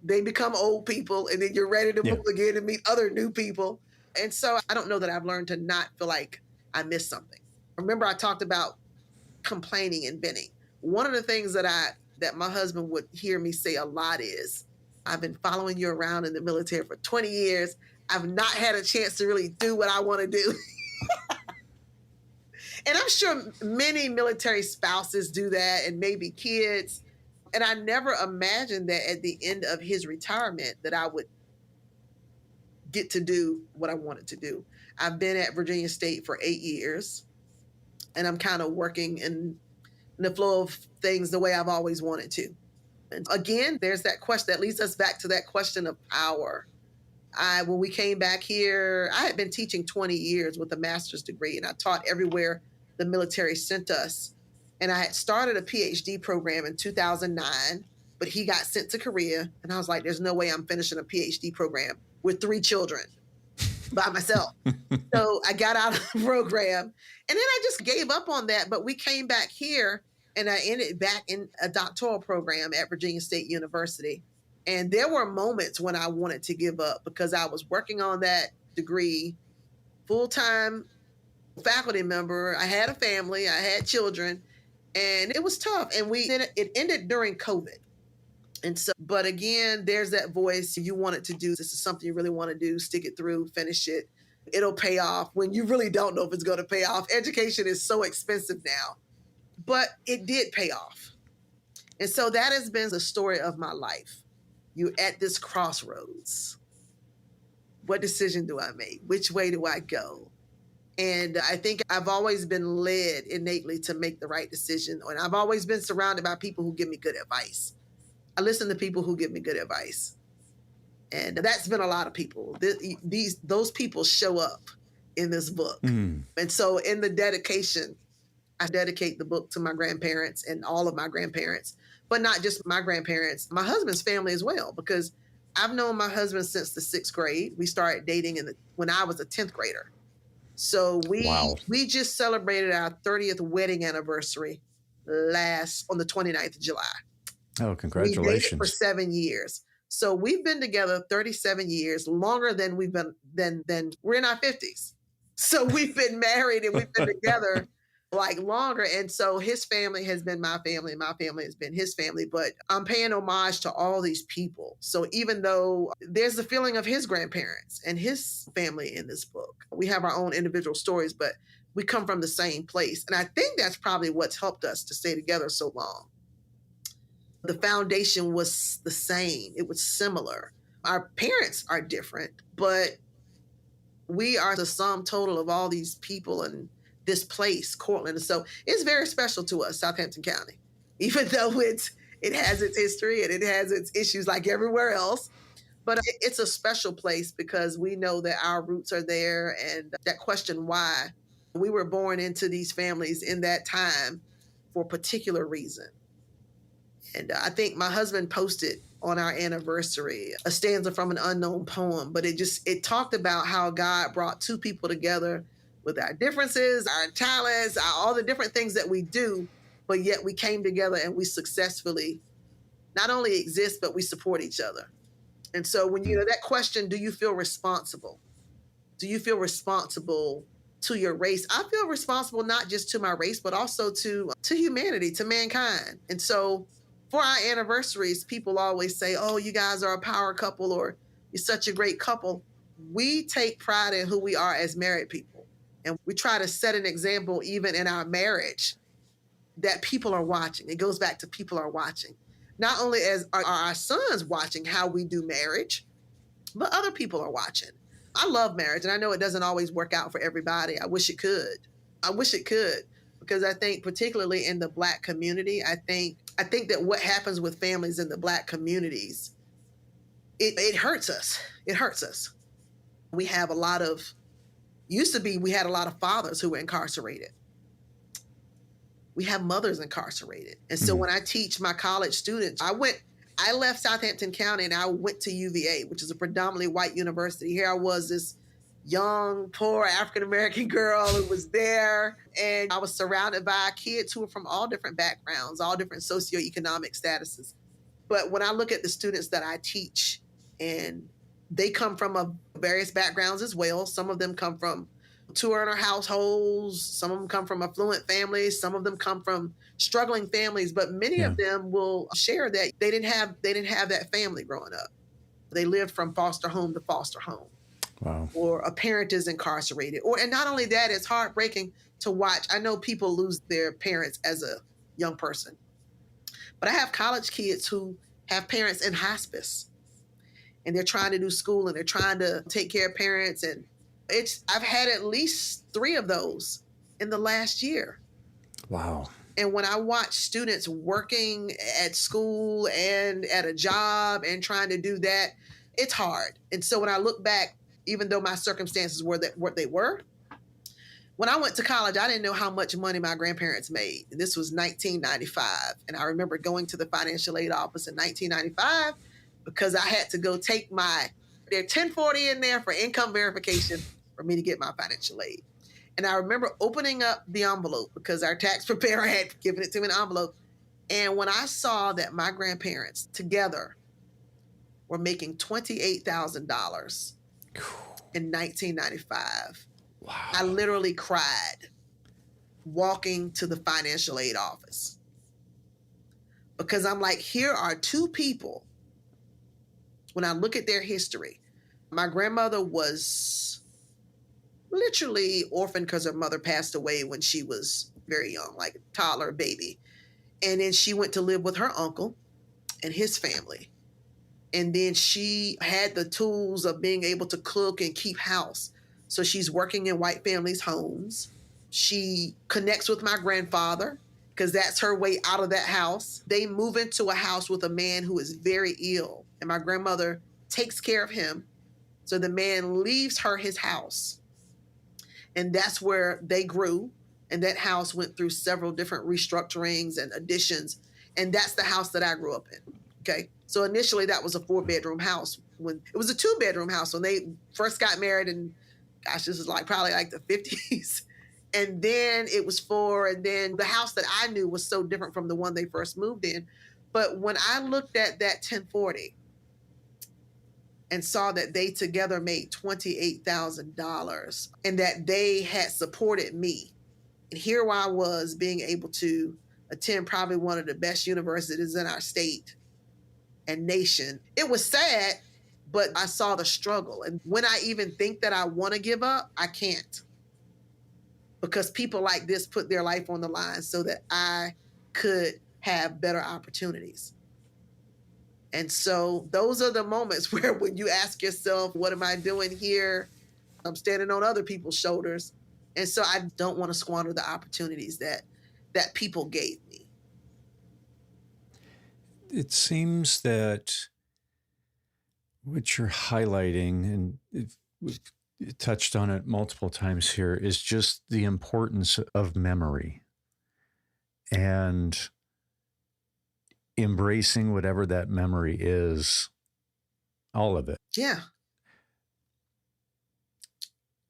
They become old people and then you're ready to move again and meet other new people. And so I don't know that I've learned to not feel like I missed something. Remember I talked about complaining and venting. One of the things that my husband would hear me say a lot is, I've been following you around in the military for 20 years. I've not had a chance to really do what I want to do. And I'm sure many military spouses do that and maybe kids. And I never imagined that at the end of his retirement that I would get to do what I wanted to do. I've been at Virginia State for 8 years and I'm kind of working in the flow of things the way I've always wanted to. And again, there's that question that leads us back to that question of power. When we came back here, I had been teaching 20 years with a master's degree and I taught everywhere the military sent us. And I had started a PhD program in 2009, but he got sent to Korea. And I was like, there's no way I'm finishing a PhD program with 3 children by myself. So I got out of the program and then I just gave up on that. But we came back here and I ended back in a doctoral program at Virginia State University. And there were moments when I wanted to give up because I was working on that degree, full-time faculty member. I had a family, I had children, and it was tough. And it ended during COVID. And so, but again, there's that voice. You want it to do, this is something you really want to do, stick it through, finish it. It'll pay off when you really don't know if it's going to pay off. Education is so expensive now, but it did pay off. And so that has been the story of my life. You're at this crossroads. What decision do I make? Which way do I go? And I think I've always been led innately to make the right decision. And I've always been surrounded by people who give me good advice. I listen to people who give me good advice. And that's been a lot of people. Those people show up in this book. And so in the dedication, I dedicate the book to my grandparents and all of my grandparents but not just my grandparents, my husband's family as well, because I've known my husband since the 6th grade. We started dating when I was a 10th grader. So Wow. we just celebrated our 30th wedding anniversary on the 29th of July. Oh, We dated for congratulations. 7 years. So we've been together 37 years, longer than than we're in our 50s. So we've been married and we've been together like longer. And so his family has been my family and my family has been his family. But I'm paying homage to all these people. So even though there's the feeling of his grandparents and his family in this book, we have our own individual stories, but we come from the same place. And I think that's probably what's helped us to stay together so long. The foundation was the same. It was similar. Our parents are different, but we are the sum total of all these people in this place, Cortland. And so it's very special to us, Southampton County, even though it has its history and it has its issues like everywhere else. But it's a special place because we know that our roots are there, and that question why, we were born into these families in that time for a particular reason. And I think my husband posted on our anniversary a stanza from an unknown poem, but it talked about how God brought two people together with our differences, our talents, all the different things that we do, but yet we came together and we successfully not only exist, but we support each other. And so when that question, do you feel responsible? Do you feel responsible to your race? I feel responsible not just to my race, but also to humanity, to mankind. And so for our anniversaries, people always say, oh, you guys are a power couple, or you're such a great couple. We take pride in who we are as married people. And we try to set an example even in our marriage that people are watching. It goes back to people are watching. Not only are our sons watching how we do marriage, but other people are watching. I love marriage, and I know it doesn't always work out for everybody. I wish it could. Because I think particularly in the Black community, I think that what happens with families in the Black communities, it hurts us. It hurts us. We have we had a lot of fathers who were incarcerated. We have mothers incarcerated. And so when I teach my college students, I left Southampton County and I went to UVA, which is a predominantly white university. Here I was, this young, poor African-American girl who was there. And I was surrounded by kids who were from all different backgrounds, all different socioeconomic statuses. But when I look at the students that I teach, and they come from various backgrounds as well. Some of them come from two-earner households. Some of them come from affluent families. Some of them come from struggling families. But many of them will share that they didn't have that family growing up. They lived from foster home to foster home. Wow. Or a parent is incarcerated. And not only that, it's heartbreaking to watch. I know people lose their parents as a young person. But I have college kids who have parents in hospice. And they're trying to do school and they're trying to take care of parents. And I've had at least 3 of those in the last year. Wow. And when I watch students working at school and at a job and trying to do that, it's hard. And so when I look back, even though my circumstances were what they were, when I went to college, I didn't know how much money my grandparents made. And this was 1995. And I remember going to the financial aid office in 1995 because I had to go take their 1040 in there for income verification for me to get my financial aid. And I remember opening up the envelope because our tax preparer had given it to me in an envelope. And when I saw that my grandparents together were making $28,000 in 1995, wow. I literally cried walking to the financial aid office. Because I'm like, here are 2 people. When I look at their history, my grandmother was literally orphaned because her mother passed away when she was very young, like a toddler baby. And then she went to live with her uncle and his family. And then she had the tools of being able to cook and keep house. So she's working in white families' homes. She connects with my grandfather because that's her way out of that house. They move into a house with a man who is very ill. And my grandmother takes care of him. So the man leaves her his house. And that's where they grew. And that house went through several different restructurings and additions. And that's the house that I grew up in. Okay. So initially that was a 4-bedroom house. When it was a 2-bedroom house when they first got married, and gosh, this was probably the 50s. And then it was 4, and then the house that I knew was so different from the one they first moved in. But when I looked at that 1040 and saw that they together made $28,000 and that they had supported me, and here I was being able to attend probably one of the best universities in our state and nation. It was sad, but I saw the struggle. And when I even think that I want to give up, I can't. Because people like this put their life on the line so that I could have better opportunities. And so those are the moments where when you ask yourself, what am I doing here? I'm standing on other people's shoulders. And so I don't want to squander the opportunities that people gave me. It seems that what you're highlighting, and we've touched on it multiple times here, is just the importance of memory and embracing whatever that memory is, all of it. Yeah.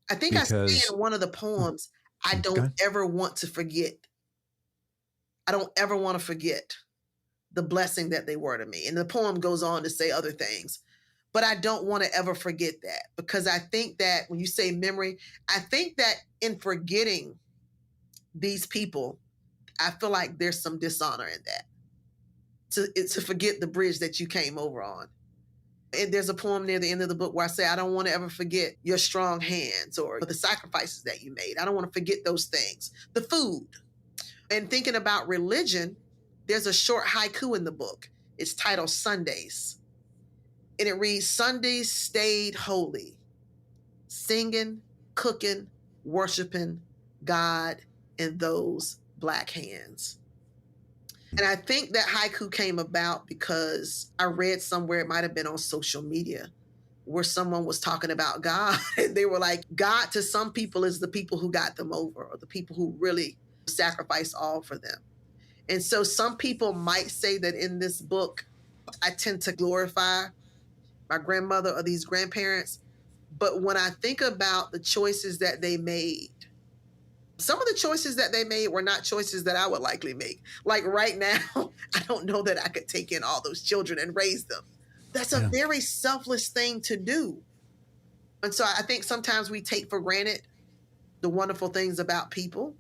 I think I say in one of the poems, I don't ever want to forget. I don't ever want to forget the blessing that they were to me. And the poem goes on to say other things, but I don't want to ever forget that, because I think that when you say memory, I think that in forgetting these people, I feel like there's some dishonor in that. To forget the bridge that you came over on. And there's a poem near the end of the book where I say, I don't want to ever forget your strong hands or the sacrifices that you made. I don't want to forget those things. The food. And thinking about religion, there's a short haiku in the book. It's titled Sundays. And it reads, Sundays stayed holy, singing, cooking, worshiping God in those black hands. And I think that haiku came about because I read somewhere, it might have been on social media, where someone was talking about God. And they were like, God to some people is the people who got them over, or the people who really sacrificed all for them. And so some people might say that in this book, I tend to glorify my grandmother or these grandparents. But when I think about the choices that they made, some of the choices that they made were not choices that I would likely make. Like right now, I don't know that I could take in all those children and raise them. That's a very selfless thing to do. And so I think sometimes we take for granted the wonderful things about people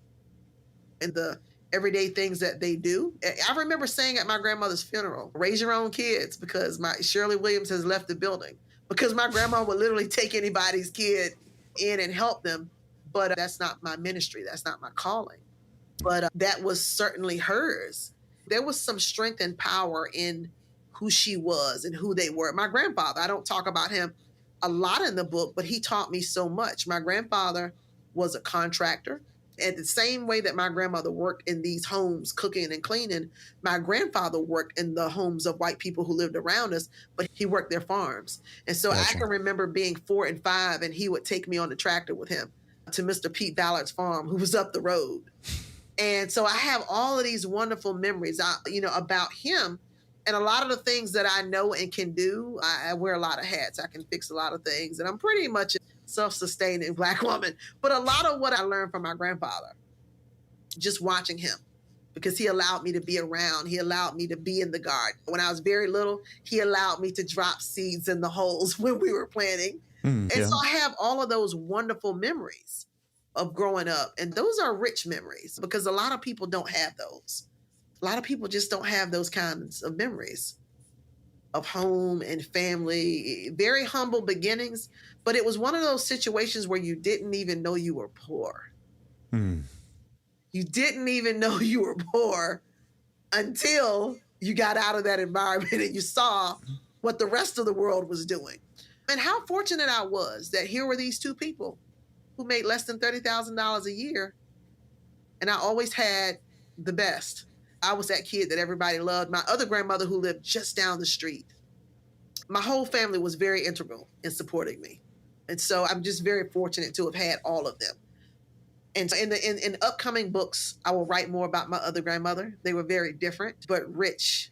and the everyday things that they do. I remember saying at my grandmother's funeral, raise your own kids, because Shirley Williams has left the building, because my grandma would literally take anybody's kid in and help them. But that's not my ministry. That's not my calling. But that was certainly hers. There was some strength and power in who she was and who they were. My grandfather, I don't talk about him a lot in the book, but he taught me so much. My grandfather was a contractor. And the same way that my grandmother worked in these homes, cooking and cleaning, my grandfather worked in the homes of white people who lived around us, but he worked their farms. And so I can remember being 4 and 5, and he would take me on the tractor with him to Mr. Pete Ballard's farm, who was up the road. And so I have all of these wonderful memories, about him. And a lot of the things that I know and can do, I wear a lot of hats. I can fix a lot of things. And I'm pretty much a self-sustaining Black woman. But a lot of what I learned from my grandfather, just watching him, because he allowed me to be around. He allowed me to be in the garden. When I was very little, he allowed me to drop seeds in the holes when we were planting. So I have all of those wonderful memories of growing up. And those are rich memories, because a lot of people don't have those. A lot of people just don't have those kinds of memories of home and family, very humble beginnings. But it was one of those situations where you didn't even know you were poor. You didn't even know you were poor until you got out of that environment and you saw what the rest of the world was doing. And how fortunate I was that here were these two people who made less than $30,000 a year. And I always had the best. I was that kid that everybody loved. My other grandmother, who lived just down the street, my whole family was very integral in supporting me. And so I'm just very fortunate to have had all of them. And so in upcoming books, I will write more about my other grandmother. They were very different, but rich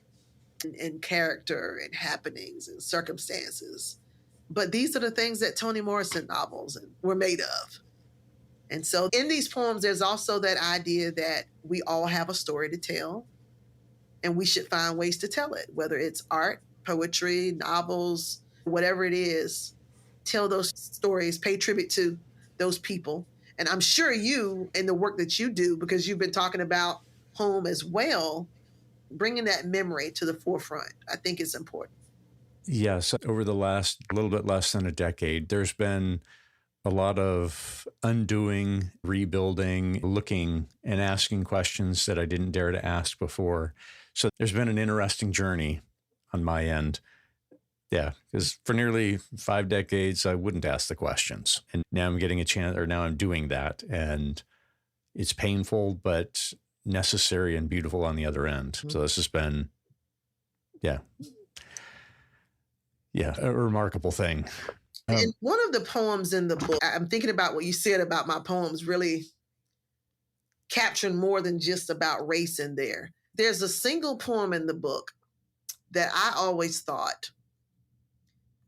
in character and happenings and circumstances. But these are the things that Toni Morrison novels were made of. And so in these poems, there's also that idea that we all have a story to tell, and we should find ways to tell it, whether it's art, poetry, novels, whatever it is. Tell those stories, pay tribute to those people. And I'm sure you, in the work that you do, because you've been talking about home as well, bringing that memory to the forefront, I think is important. Yes. Over the last little bit less than a decade, there's been a lot of undoing, rebuilding, looking and asking questions that I didn't dare to ask before. So there's been an interesting journey on my end. Yeah, because for nearly 5 decades, I wouldn't ask the questions. And now I'm getting a chance, or now I'm doing that. And it's painful, but necessary and beautiful on the other end. Mm-hmm. So this has been, yeah, a remarkable thing. And one of the poems in the book, I'm thinking about what you said about my poems really capturing more than just about race in there. There's a single poem in the book that I always thought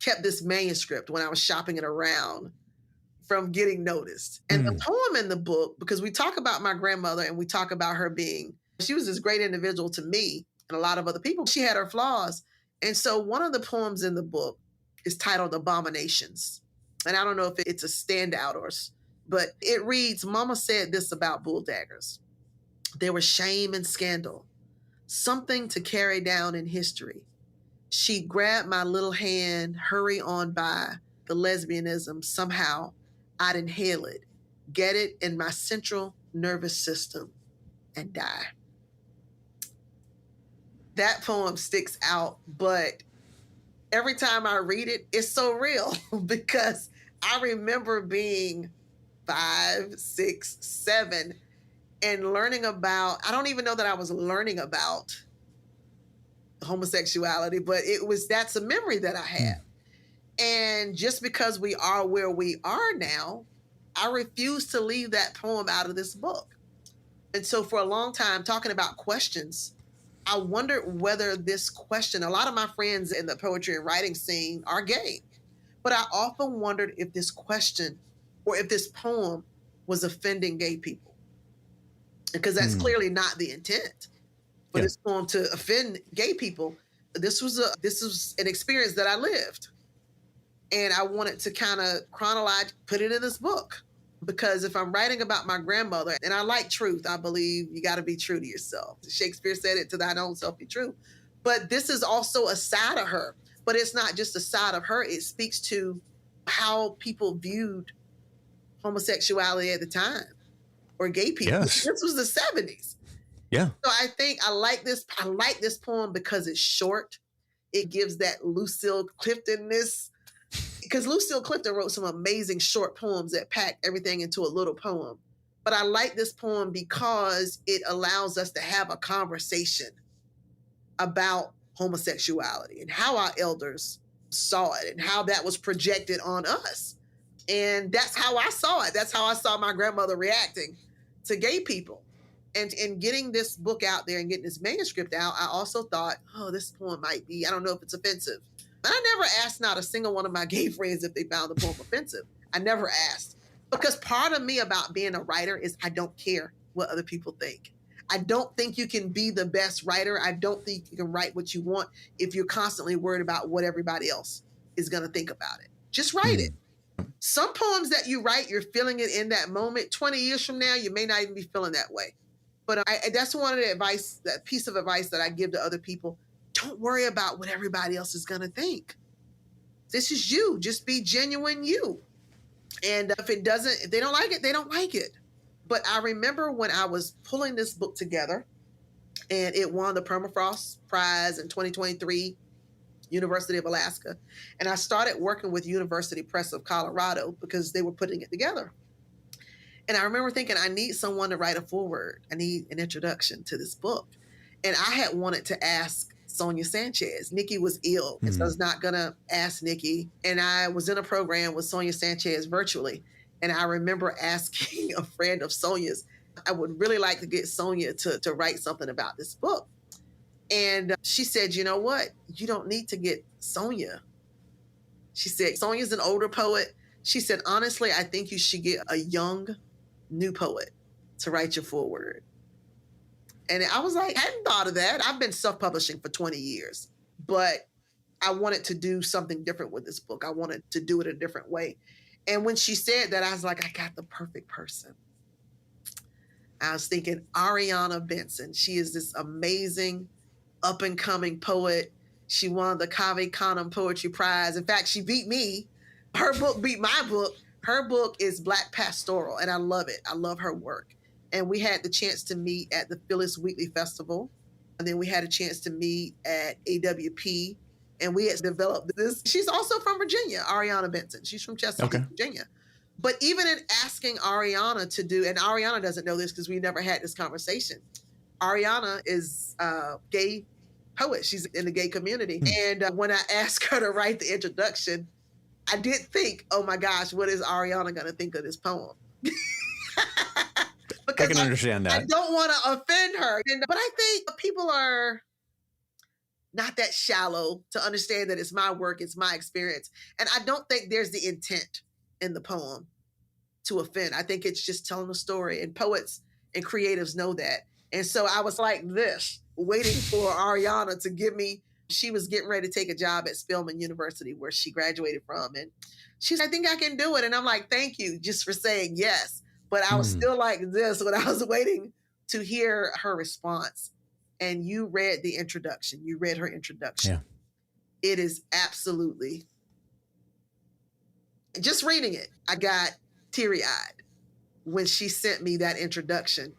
kept this manuscript when I was shopping it around from getting noticed. And the poem in the book, because we talk about my grandmother and we talk about her she was this great individual to me and a lot of other people. She had her flaws. And so one of the poems in the book is titled Abominations. And I don't know if it's a standout but it reads, Mama said this about bull daggers. There was shame and scandal, something to carry down in history. She grabbed my little hand, hurry on by. The lesbianism, somehow I'd inhale it, get it in my central nervous system and die. That poem sticks out, but every time I read it, it's so real because I remember being 5, 6, 7 and learning about, I don't even know that I was learning about homosexuality, but that's a memory that I have. And just because we are where we are now, I refuse to leave that poem out of this book. And so for a long time, talking about questions, I wondered whether this question, a lot of my friends in the poetry and writing scene are gay, but I often wondered if this question or if this poem was offending gay people, because that's clearly not the intent. For this poem to offend gay people, this was an experience that I lived. And I wanted to kind of chronologically put it in this book. Because if I'm writing about my grandmother, and I like truth, I believe you got to be true to yourself. Shakespeare said it, to thine own self be true. But this is also a side of her. But it's not just a side of her. It speaks to how people viewed homosexuality at the time, or gay people. Yes. This was the 70s. Yeah. So I think I like this poem because it's short. It gives that Lucille Clifton-ness. Because Lucille Clifton wrote some amazing short poems that pack everything into a little poem. But I like this poem because it allows us to have a conversation about homosexuality and how our elders saw it and how that was projected on us. And that's how I saw it. That's how I saw my grandmother reacting to gay people. And in getting this book out there and getting this manuscript out, I also thought, this poem might be, I don't know if it's offensive. And I never asked not a single one of my gay friends if they found the poem offensive. I never asked. Because part of me about being a writer is I don't care what other people think. I don't think you can be the best writer. I don't think you can write what you want if you're constantly worried about what everybody else is going to think about it. Just write it. Some poems that you write, you're feeling it in that moment. 20 years from now, you may not even be feeling that way. But that's one of the advice, that piece of advice that I give to other people. Don't worry about what everybody else is going to think. This is you. Just be genuine you. And if they don't like it, they don't like it. But I remember when I was pulling this book together and it won the Permafrost Prize in 2023, University of Alaska. And I started working with University Press of Colorado because they were putting it together. And I remember thinking, I need someone to write a foreword. I need an introduction to this book. And I had wanted to ask Sonia Sanchez. Nikki was ill, and so I was not going to ask Nikki. And I was in a program with Sonia Sanchez virtually. And I remember asking a friend of Sonia's, I would really like to get Sonia to write something about this book. And she said, you know what? You don't need to get Sonia. She said, Sonia's an older poet. She said, honestly, I think you should get a young, new poet to write your foreword. And I was like, I hadn't thought of that. I've been self-publishing for 20 years, but I wanted to do something different with this book. I wanted to do it a different way. And when she said that, I was like, I got the perfect person. I was thinking Ariana Benson. She is this amazing up-and-coming poet. She won the Cave Canem Poetry Prize. In fact, she beat me. Her book beat my book. Her book is Black Pastoral, and I love it. I love her work. And we had the chance to meet at the Phyllis Wheatley Festival. And then we had a chance to meet at AWP. And we had developed this. She's also from Virginia, Ariana Benson. She's from Chesapeake, Virginia. But even in asking Ariana to do, and Ariana doesn't know this because we never had this conversation. Ariana is a gay poet. She's in the gay community. And when I asked her to write the introduction, I did think, oh my gosh, what is Ariana going to think of this poem? I can understand that. I don't want to offend her. But I think people are not that shallow to understand that it's my work, it's my experience. And I don't think there's the intent in the poem to offend. I think it's just telling a story. And poets and creatives know that. And so I was like this, waiting for Ariana to give me, she was getting ready to take a job at Spelman University where she graduated from. And she's, I think I can do it. And I'm like, thank you just for saying yes. But I was still like this when I was waiting to hear her response. And you read the introduction. You read her introduction. Yeah. It is absolutely, just reading it, I got teary-eyed when she sent me that introduction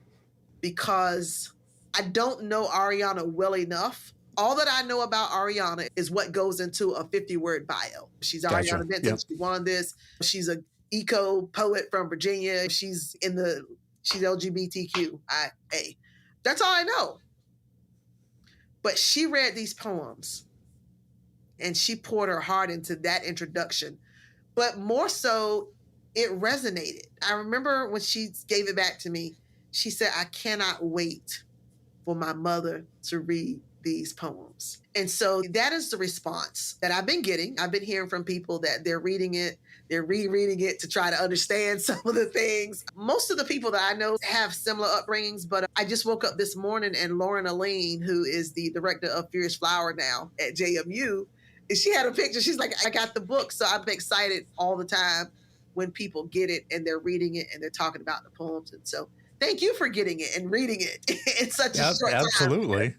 because I don't know Ariana well enough. All that I know about Ariana is what goes into a 50-word bio. She's Ariana Benson. Yep. She won this. She's a eco poet from Virginia. She's LGBTQIA. That's all I know. But she read these poems and she poured her heart into that introduction. But more so, it resonated. I remember when she gave it back to me, she said, I cannot wait for my mother to read these poems. And so that is the response that I've been getting. I've been hearing from people that they're reading it, they're rereading it to try to understand some of the things. Most of the people that I know have similar upbringings, but I just woke up this morning and Lauren Aline, who is the director of Fierce Flower now at JMU, and she had a picture. She's like, I got the book. So I'm excited all the time when people get it and they're reading it and they're talking about the poems. And so thank you for getting it and reading it in such a short time. Absolutely.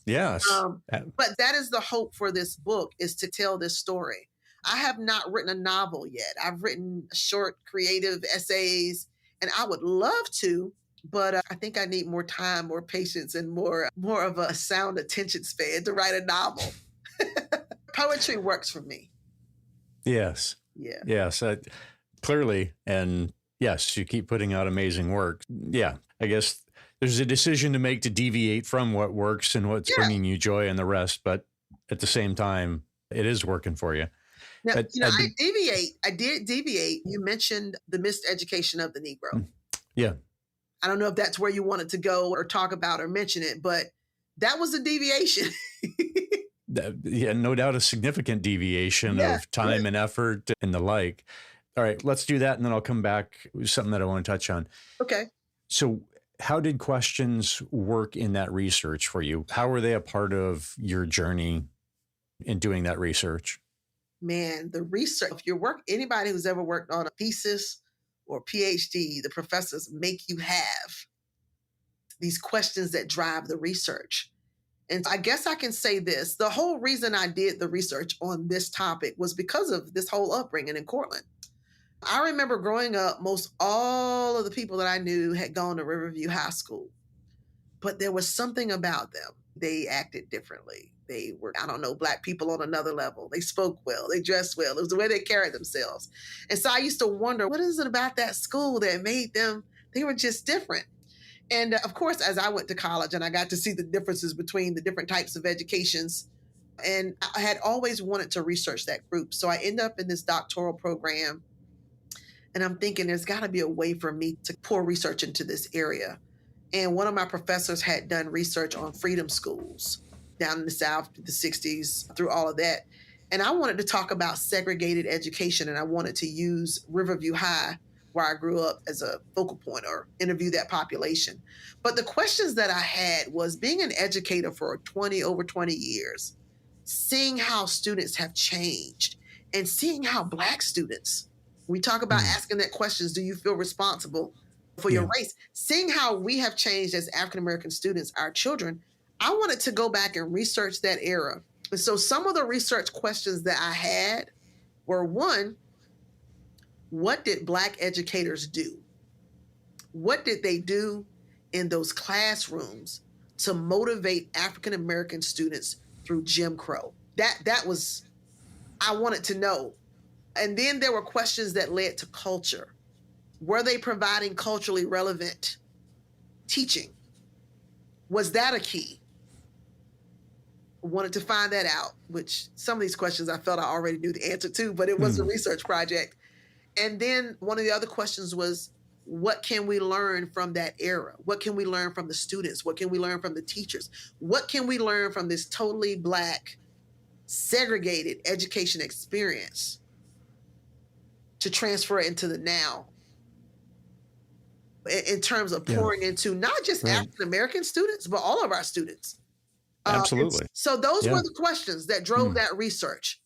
Yes. But that is the hope for this book, is to tell this story. I have not written a novel yet. I've written short creative essays and I would love to, but I think I need more time, more patience, and more of a sound attention span to write a novel. Poetry works for me. Yes. Yeah. Yes. Clearly. And yes, you keep putting out amazing work. Yeah. I guess there's a decision to make to deviate from what works and what's bringing you joy and the rest. But at the same time, it is working for you. Now, I did deviate. You mentioned the miseducation of the Negro. Yeah. I don't know if that's where you wanted to go or talk about or mention it, but that was a deviation. Yeah, no doubt a significant deviation of time and effort and the like. All right, let's do that. And then I'll come back with something that I want to touch on. Okay. So how did questions work in that research for you? How were they a part of your journey in doing that research? Man, the research, if you work, anybody who's ever worked on a thesis or PhD, the professors make you have these questions that drive the research. And I guess I can say this, the whole reason I did the research on this topic was because of this whole upbringing in Cortland. I remember growing up, most all of the people that I knew had gone to Riverview High School, but there was something about them. They acted differently. They were, I don't know, Black people on another level. They spoke well. They dressed well. It was the way they carried themselves. And so I used to wonder, what is it about that school that made them, they were just different. And of course, as I went to college and I got to see the differences between the different types of educations, and I had always wanted to research that group. So I ended up in this doctoral program. And I'm thinking there's got to be a way for me to pour research into this area. And one of my professors had done research on freedom schools down in the South, the 60s, through all of that. And I wanted to talk about segregated education, and I wanted to use Riverview High, where I grew up, as a focal point or interview that population. But the questions that I had was, being an educator for over 20 years, seeing how students have changed and seeing how Black students, we talk about asking that questions, do you feel responsible for your race? Seeing how we have changed as African-American students, our children, I wanted to go back and research that era. And so some of the research questions that I had were, one, what did Black educators do? What did they do in those classrooms to motivate African-American students through Jim Crow? That was, I wanted to know. And then there were questions that led to culture. Were they providing culturally relevant teaching? Was that a key? I wanted to find that out, which some of these questions I felt I already knew the answer to, but it was a research project. And then one of the other questions was, what can we learn from that era? What can we learn from the students? What can we learn from the teachers? What can we learn from this totally Black, segregated education experience to transfer it into the now, in terms of pouring into not just African-American students, but all of our students? Absolutely. So those were the questions that drove that research.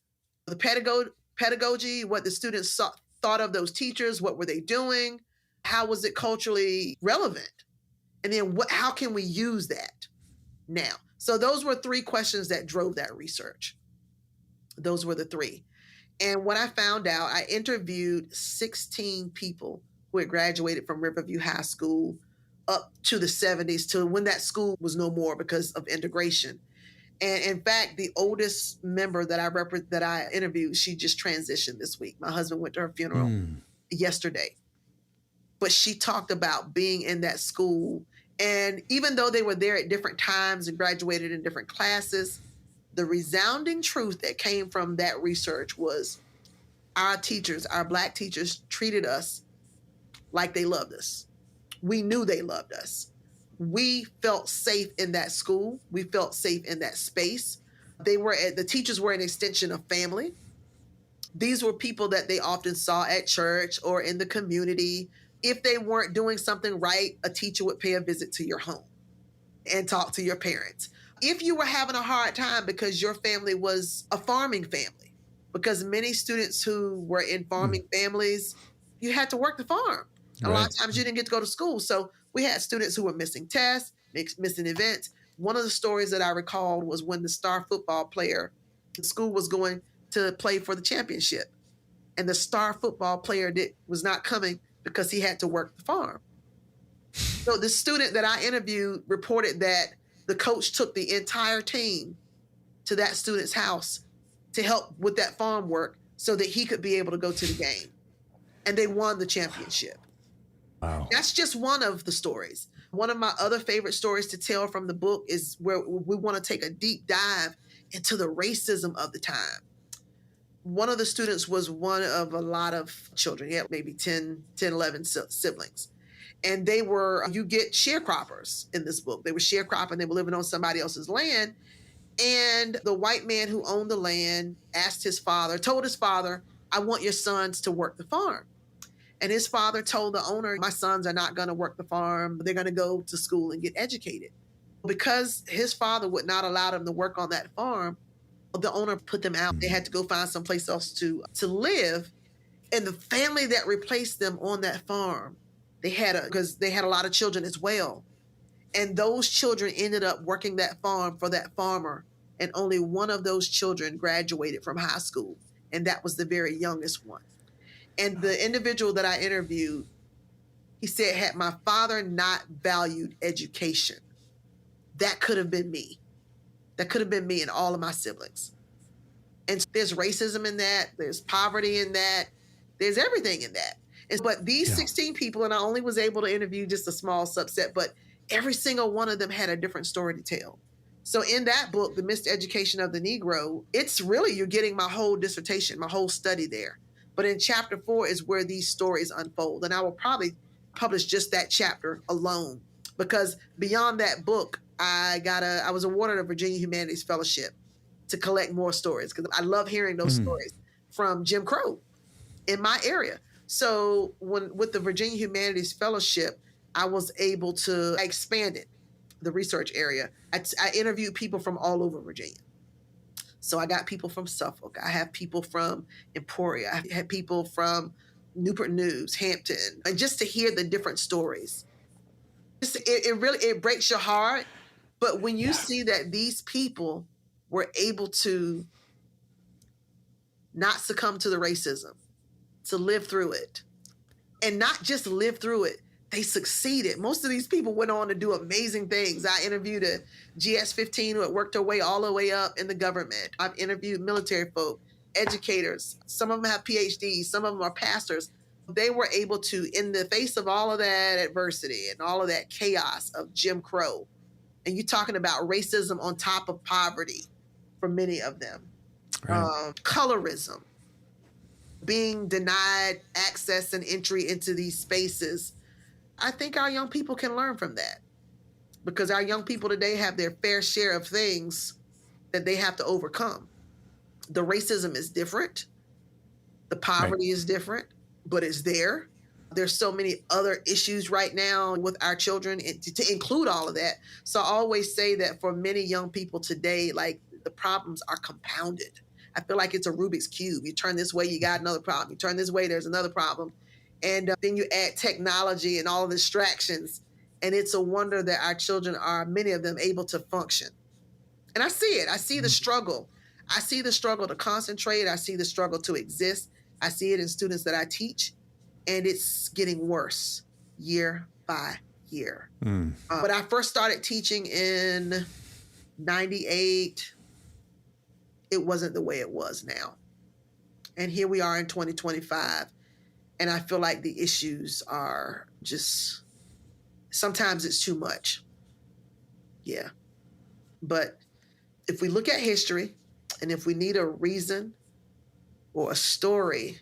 The pedagogy, what the students thought of those teachers, what were they doing? How was it culturally relevant? And then how can we use that now? So those were three questions that drove that research. Those were the three. And when I found out, I interviewed 16 people who had graduated from Riverview High School up to the 70s, to when that school was no more because of integration. And in fact, the oldest member that I interviewed, she just transitioned this week. My husband went to her funeral yesterday. But she talked about being in that school. And even though they were there at different times and graduated in different classes, the resounding truth that came from that research was, our teachers, our Black teachers, treated us like they loved us. We knew they loved us. We felt safe in that school. We felt safe in that space. The teachers were an extension of family. These were people that they often saw at church or in the community. If they weren't doing something right, a teacher would pay a visit to your home and talk to your parents. If you were having a hard time because your family was a farming family, because many students who were in farming families, you had to work the farm. A lot of times you didn't get to go to school. So we had students who were missing tests, missing events. One of the stories that I recalled was when the star football player, the school was going to play for the championship, and the star football player was not coming because he had to work the farm. So the student that I interviewed reported that the coach took the entire team to that student's house to help with that farm work so that he could be able to go to the game. And they won the championship. Wow. That's just one of the stories. One of my other favorite stories to tell from the book is where we want to take a deep dive into the racism of the time. One of the students was one of a lot of children. He had maybe 10, 11 siblings. And you get sharecroppers in this book. They were sharecropping. They were living on somebody else's land. And the white man who owned the land told his father, I want your sons to work the farm. And his father told the owner, my sons are not going to work the farm. They're going to go to school and get educated. Because his father would not allow them to work on that farm, the owner put them out. They had to go find someplace else to live. And the family that replaced them on that farm, because they had a lot of children as well. And those children ended up working that farm for that farmer. And only one of those children graduated from high school. And that was the very youngest one. And the individual that I interviewed, he said, had my father not valued education, that could have been me. That could have been me and all of my siblings. And there's racism in that. There's poverty in that. There's everything in that. But these 16 people, and I only was able to interview just a small subset, but every single one of them had a different story to tell. So in that book, The Miseducation of the Negro, it's really, you're getting my whole dissertation, my whole study there. But in chapter 4 is where these stories unfold. And I will probably publish just that chapter alone, because beyond that book, I was awarded a Virginia Humanities Fellowship to collect more stories, because I love hearing those stories from Jim Crow in my area. So with the Virginia Humanities Fellowship, I was able to expand it, the research area. I interviewed people from all over Virginia. So I got people from Suffolk. I have people from Emporia. I had people from Newport News, Hampton, and just to hear the different stories. It really breaks your heart. But when you see that these people were able to not succumb to the racism, to live through it, and not just live through it, they succeeded. Most of these people went on to do amazing things. I interviewed a GS-15 who had worked her way all the way up in the government. I've interviewed military folk, educators. Some of them have PhDs. Some of them are pastors. They were able to, in the face of all of that adversity and all of that chaos of Jim Crow, and you're talking about racism on top of poverty for many of them, colorism, being denied access and entry into these spaces. I think our young people can learn from that, because our young people today have their fair share of things that they have to overcome. The racism is different. The poverty is different, but it's there. There's so many other issues right now with our children to include all of that. So I always say that for many young people today, like, the problems are compounded. I feel like it's a Rubik's Cube. You turn this way, you got another problem. You turn this way, there's another problem. And then you add technology and all the distractions. And it's a wonder that our children are, many of them, able to function. And I see it. I see the struggle. I see the struggle to concentrate. I see the struggle to exist. I see it in students that I teach. And it's getting worse year by year. But I first started teaching in 98. It wasn't the way it was now. And here we are in 2025. And I feel like the issues are just, sometimes it's too much. Yeah. But if we look at history, and if we need a reason or a story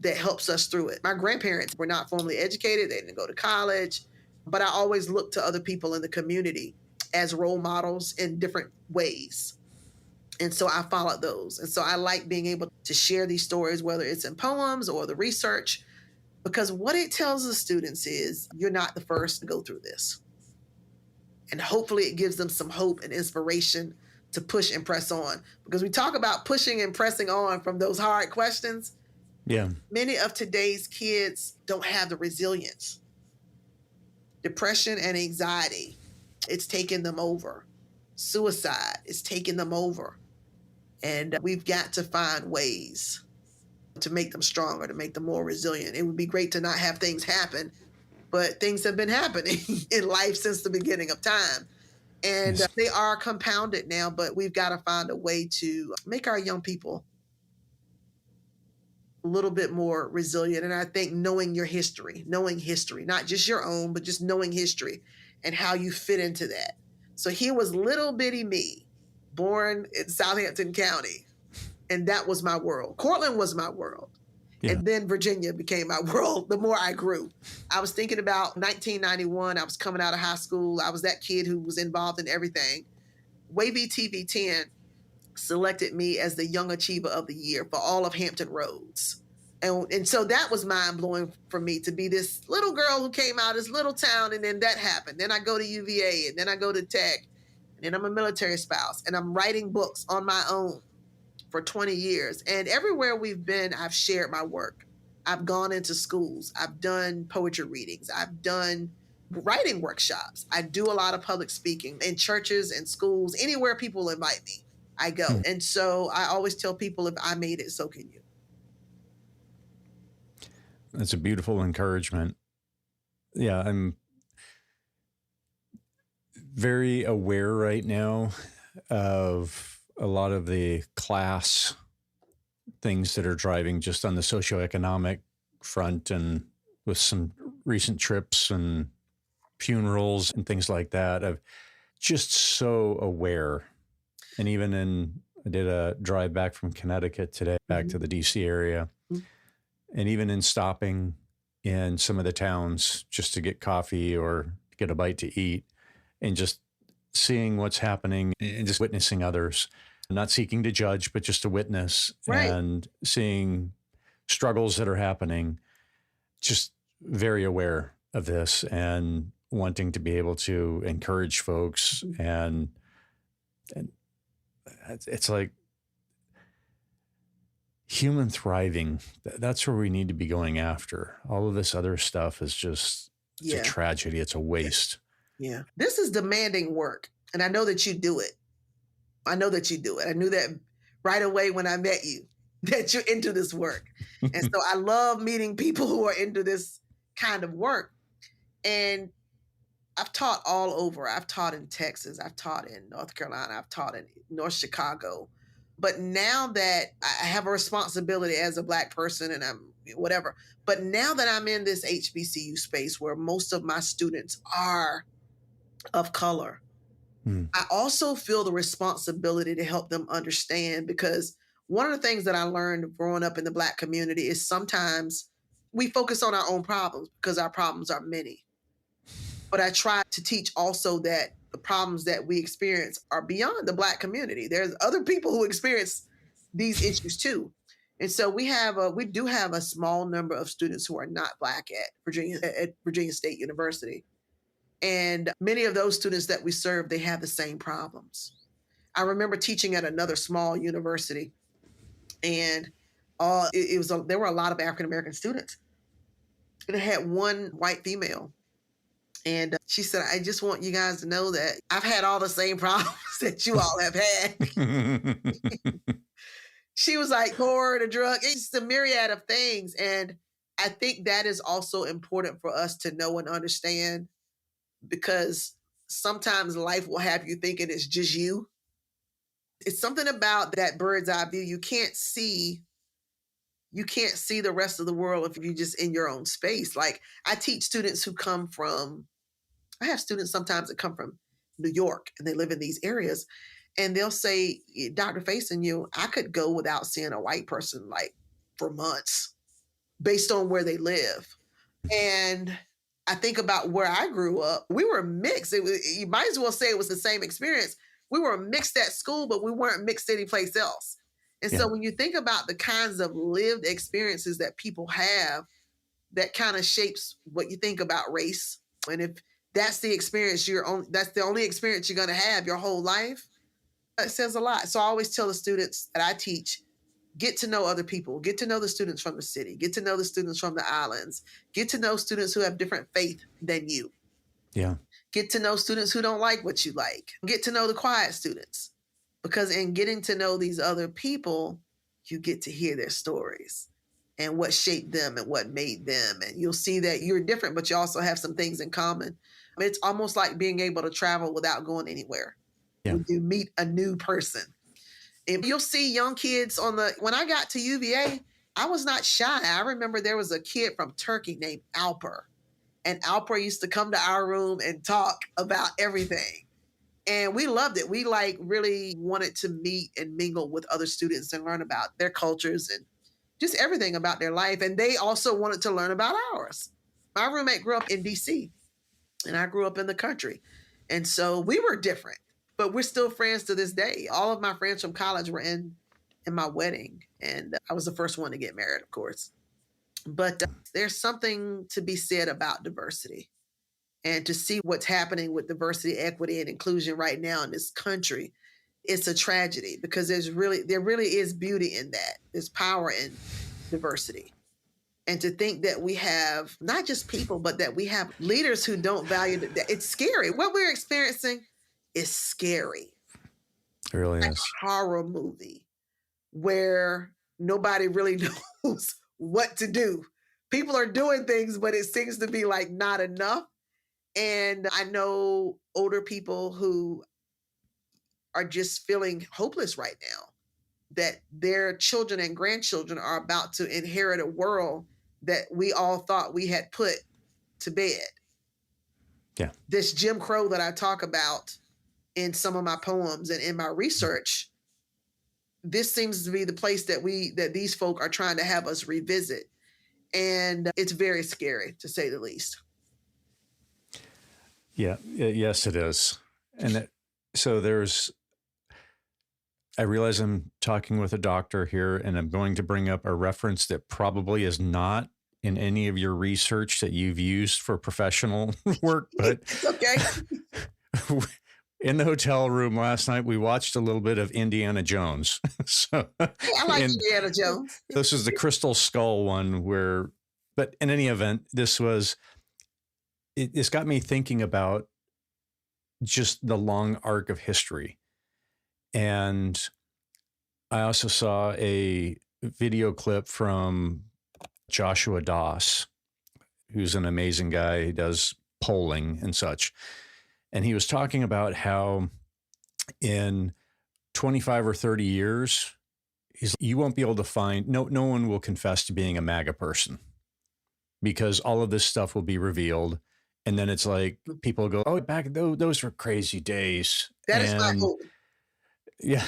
that helps us through it. My grandparents were not formally educated. They didn't go to college. But I always look to other people in the community as role models in different ways. And so I followed those. And so I like being able to share these stories, whether it's in poems or the research, because what it tells the students is you're not the first to go through this. And hopefully it gives them some hope and inspiration to push and press on. Because we talk about pushing and pressing on from those hard questions. Yeah. Many of today's kids don't have the resilience. Depression and anxiety, it's taken them over. Suicide is taking them over. And we've got to find ways to make them stronger, to make them more resilient. It would be great to not have things happen, but things have been happening in life since the beginning of time. And they are compounded now, but we've got to find a way to make our young people a little bit more resilient. And I think knowing history, not just your own, but just knowing history and how you fit into that. So here was little bitty me, born in Southampton County, and that was my world. Cortland was my world. Yeah. And then Virginia became my world the more I grew. I was thinking about 1991. I was coming out of high school. I was that kid who was involved in everything. Wavy TV 10 selected me as the Young Achiever of the Year for all of Hampton Roads. And so that was mind-blowing for me, to be this little girl who came out of this little town, and then that happened. Then I go to UVA, and then I go to Tech, and then I'm a military spouse, and I'm writing books on my own for 20 years. And everywhere we've been, I've shared my work. I've gone into schools. I've done poetry readings. I've done writing workshops. I do a lot of public speaking in churches and schools. Anywhere people invite me, I go. And so I always tell people, if I made it, so can you. That's a beautiful encouragement. Yeah, I'm very aware right now of a lot of the class things that are driving just on the socioeconomic front, and with some recent trips and funerals and things like that. I'm just so aware. And even I did a drive back from Connecticut today, back to the DC area. And even in stopping in some of the towns just to get coffee or get a bite to eat, and just seeing what's happening and just witnessing others, not seeking to judge, but just to witness Right. and seeing struggles that are happening, just very aware of this and wanting to be able to encourage folks. And it's like human thriving. That's where we need to be going after. All of this other stuff is just, it's a tragedy. It's a waste. Yeah. This is demanding work. And I know that you do it. I know that you do it. I knew that right away when I met you, that you're into this work. And so I love meeting people who are into this kind of work. And I've taught all over. I've taught in Texas. I've taught in North Carolina. I've taught in North Chicago. But now that I have a responsibility as a Black person and I'm whatever, but now that I'm in this HBCU space where most of my students are of color, I also feel the responsibility to help them understand, because one of the things that I learned growing up in the Black community is sometimes we focus on our own problems because our problems are many. But I try to teach also that the problems that we experience are beyond the Black community. There's other people who experience these issues too. And so we do have a small number of students who are not Black at Virginia State University. And many of those students that we serve, they have the same problems. I remember teaching at another small university, and there were a lot of African American students. And it had one white female. And she said, I just want you guys to know that I've had all the same problems that you all have had. She was like, poor, the drug, it's just a myriad of things. And I think that is also important for us to know and understand, because sometimes life will have you thinking it's just you. It's something about that bird's eye view. You can't see the rest of the world if you're just in your own space. Like I teach students I have students sometimes that come from New York and they live in these areas, and they'll say, Dr. Faison, I could go without seeing a white person like for months based on where they live. And I think about where I grew up. We were mixed. You might as well say it was the same experience. We were mixed at school, but we weren't mixed anyplace else. And so when you think about the kinds of lived experiences that people have, that kind of shapes what you think about race. And if that's the experience that's the only experience you're going to have your whole life, it says a lot. So I always tell the students that I teach, get to know other people, get to know the students from the city, get to know the students from the islands, get to know students who have different faith than you. Yeah. Get to know students who don't like what you like. Get to know the quiet students, because in getting to know these other people, you get to hear their stories and what shaped them and what made them. And you'll see that you're different, but you also have some things in common. It's almost like being able to travel without going anywhere. Yeah. When you meet a new person. And you'll see young kids when I got to UVA, I was not shy. I remember there was a kid from Turkey named Alper. And Alper used to come to our room and talk about everything. And we loved it. We really wanted to meet and mingle with other students and learn about their cultures and just everything about their life. And they also wanted to learn about ours. My roommate grew up in DC and I grew up in the country. And so we were different, but we're still friends to this day. All of my friends from college were in my wedding, and I was the first one to get married, of course. But there's something to be said about diversity, and to see what's happening with diversity, equity, and inclusion right now in this country. It's a tragedy, because there really is beauty in that. There's power in diversity. And to think that we have not just people, but that we have leaders who don't value that. It's scary. What we're experiencing is scary. It really is. Like a horror movie where nobody really knows what to do. People are doing things, but it seems to be like not enough. And I know older people who are just feeling hopeless right now, that their children and grandchildren are about to inherit a world that we all thought we had put to bed. Yeah. This Jim Crow that I talk about in some of my poems and in my research, this seems to be the place that these folk are trying to have us revisit. And it's very scary, to say the least. Yeah. Yes, it is. And so I realize I'm talking with a doctor here, and I'm going to bring up a reference that probably is not in any of your research that you've used for professional work, but It's okay. in the hotel room last night, we watched a little bit of Indiana Jones. So, Hey, I like Indiana Jones. this is the Crystal Skull one but in any event, it's got me thinking about just the long arc of history. And I also saw a video clip from Joshua Doss, who's an amazing guy. He does polling and such. And he was talking about how in 25 or 30 years, you won't be able to find, no one will confess to being a MAGA person because all of this stuff will be revealed. And then it's like people go, oh, those were crazy days. That is my hope. Yeah.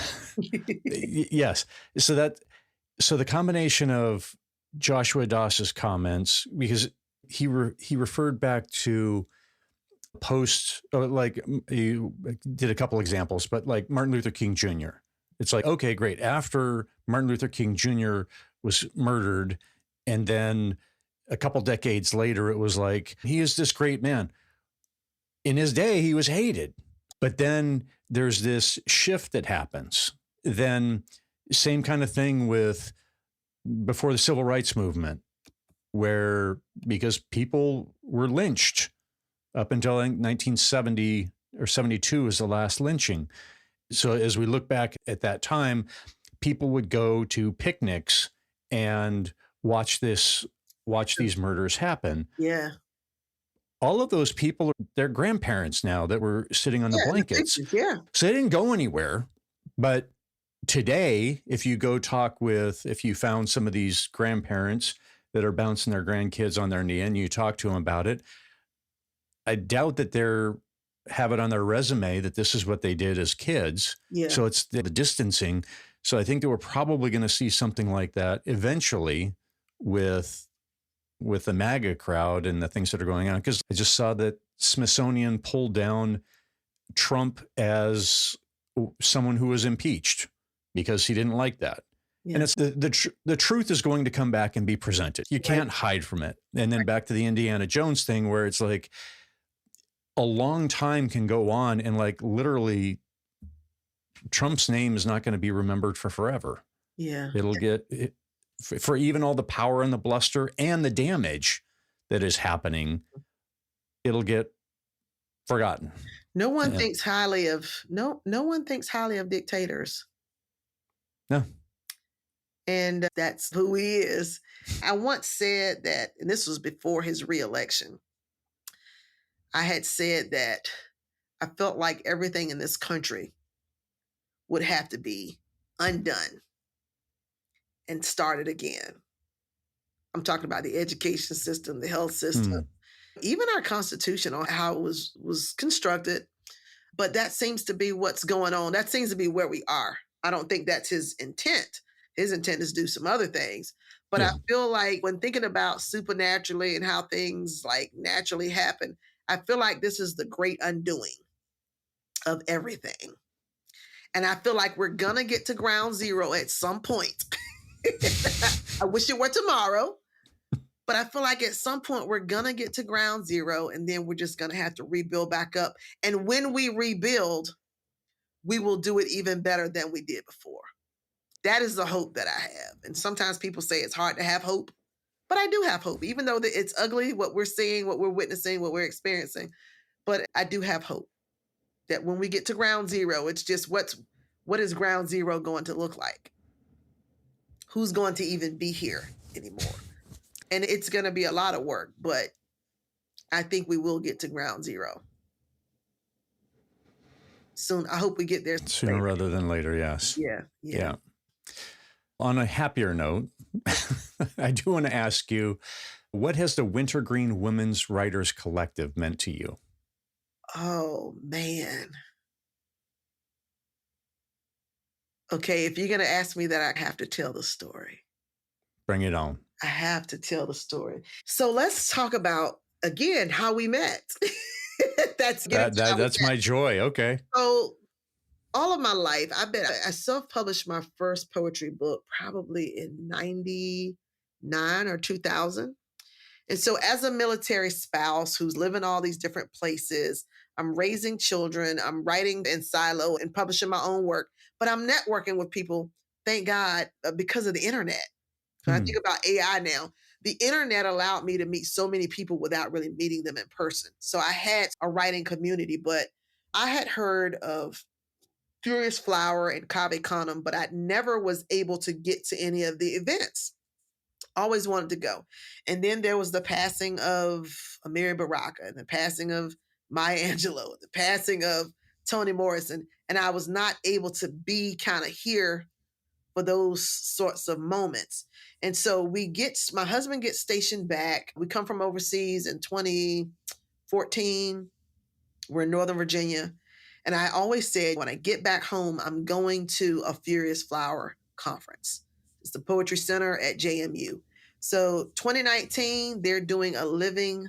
Yes. So the combination of Joshua Doss's comments, because he referred back to posts, like you did a couple examples, but like Martin Luther King Jr. It's like, okay, great. After Martin Luther King Jr. was murdered, and then a couple decades later, it was like, he is this great man. In his day, he was hated. But then there's this shift that happens. Then same kind of thing with before the civil rights movement, where because people were lynched up until 1970 or 72 was the last lynching. So as we look back at that time, people would go to picnics and watch these murders happen. Yeah. All of those people, they're grandparents now that were sitting on the blankets. Yeah. So they didn't go anywhere. But today, if you found some of these grandparents that are bouncing their grandkids on their knee and you talk to them about it, I doubt that have it on their resume that this is what they did as kids. Yeah. So it's the distancing. So I think that we're probably going to see something like that eventually with the MAGA crowd and the things that are going on. Because I just saw that Smithsonian pulled down Trump as someone who was impeached because he didn't like that. Yeah. And it's the truth is going to come back and be presented. You can't hide from it. And then back to the Indiana Jones thing where it's like a long time can go on and like literally Trump's name is not going to be remembered for forever. Yeah. It'll get for even all the power and the bluster and the damage that is happening, it'll get forgotten. No one thinks highly of dictators. No. And that's who he is. I once said that, and this was before his reelection, I had said that I felt like everything in this country would have to be undone and started again. I'm talking about the education system, the health system, even our Constitution on how it was constructed. But that seems to be what's going on. That seems to be where we are. I don't think that's his intent. His intent is to do some other things. But I feel like when thinking about supernaturally and how things like naturally happen, I feel like this is the great undoing of everything. And I feel like we're going to get to ground zero at some point. I wish it were tomorrow, but I feel like at some point we're going to get to ground zero and then we're just going to have to rebuild back up. And when we rebuild, we will do it even better than we did before. That is the hope that I have. And sometimes people say it's hard to have hope, but I do have hope, even though it's ugly, what we're seeing, what we're witnessing, what we're experiencing. But I do have hope that when we get to ground zero, it's just what is ground zero going to look like? Who's going to even be here anymore? And it's going to be a lot of work, but I think we will get to ground zero soon. I hope we get there sooner rather than later. Yes. Yeah. On a happier note, I do want to ask you, what has the Wintergreen Women's Writers Collective meant to you? Oh, man. Okay, if you're going to ask me that, I have to tell the story. Bring it on. I have to tell the story. So let's talk about, again, how we met. That's my joy. Okay. So all of my life, I self-published my first poetry book probably in 99 or 2000. And so as a military spouse who's living all these different places, I'm raising children, I'm writing in silo and publishing my own work, but I'm networking with people, thank God, because of the internet. So I think about AI now. The internet allowed me to meet so many people without really meeting them in person. So I had a writing community, but I had heard of Furious Flower and Cave Canem, but I never was able to get to any of the events. Always wanted to go. And then there was the passing of Amiri Baraka, and the passing of Maya Angelou, the passing of Toni Morrison. And I was not able to be kind of here for those sorts of moments. And so my husband gets stationed back. We come from overseas in 2014. We're in Northern Virginia. And I always said, when I get back home, I'm going to a Furious Flower conference. It's the Poetry Center at JMU. So 2019, they're doing a Living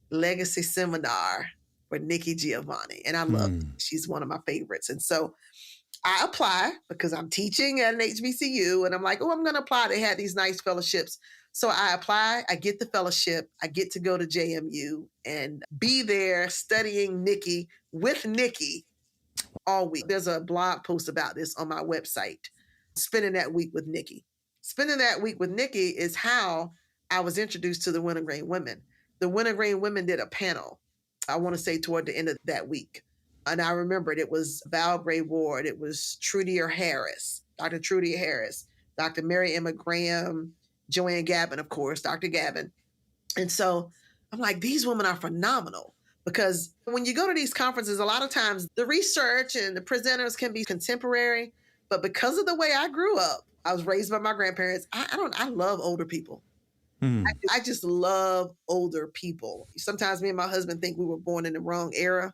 Legacy seminar for Nikki Giovanni. And I love it. She's one of my favorites. And so I apply because I'm teaching at an HBCU. And I'm like, I'm going to apply. They had these nice fellowships. So I apply, I get the fellowship, I get to go to JMU and be there studying Nikki with Nikki all week. There's a blog post about this on my website, Spending That Week with Nikki. Spending that week with Nikki is how I was introduced to the Wintergreen women. The Wintergreen women did a panel, I want to say toward the end of that week. And I remembered it was Val Gray Ward, it was Trudier Harris, Dr. Trudier Harris, Dr. Mary Emma Graham, Joanne Gavin, of course, Dr. Gavin. And so I'm like, these women are phenomenal, because when you go to these conferences, a lot of times the research and the presenters can be contemporary, but because of the way I grew up, I was raised by my grandparents. I love older people. I just love older people. Sometimes me and my husband think we were born in the wrong era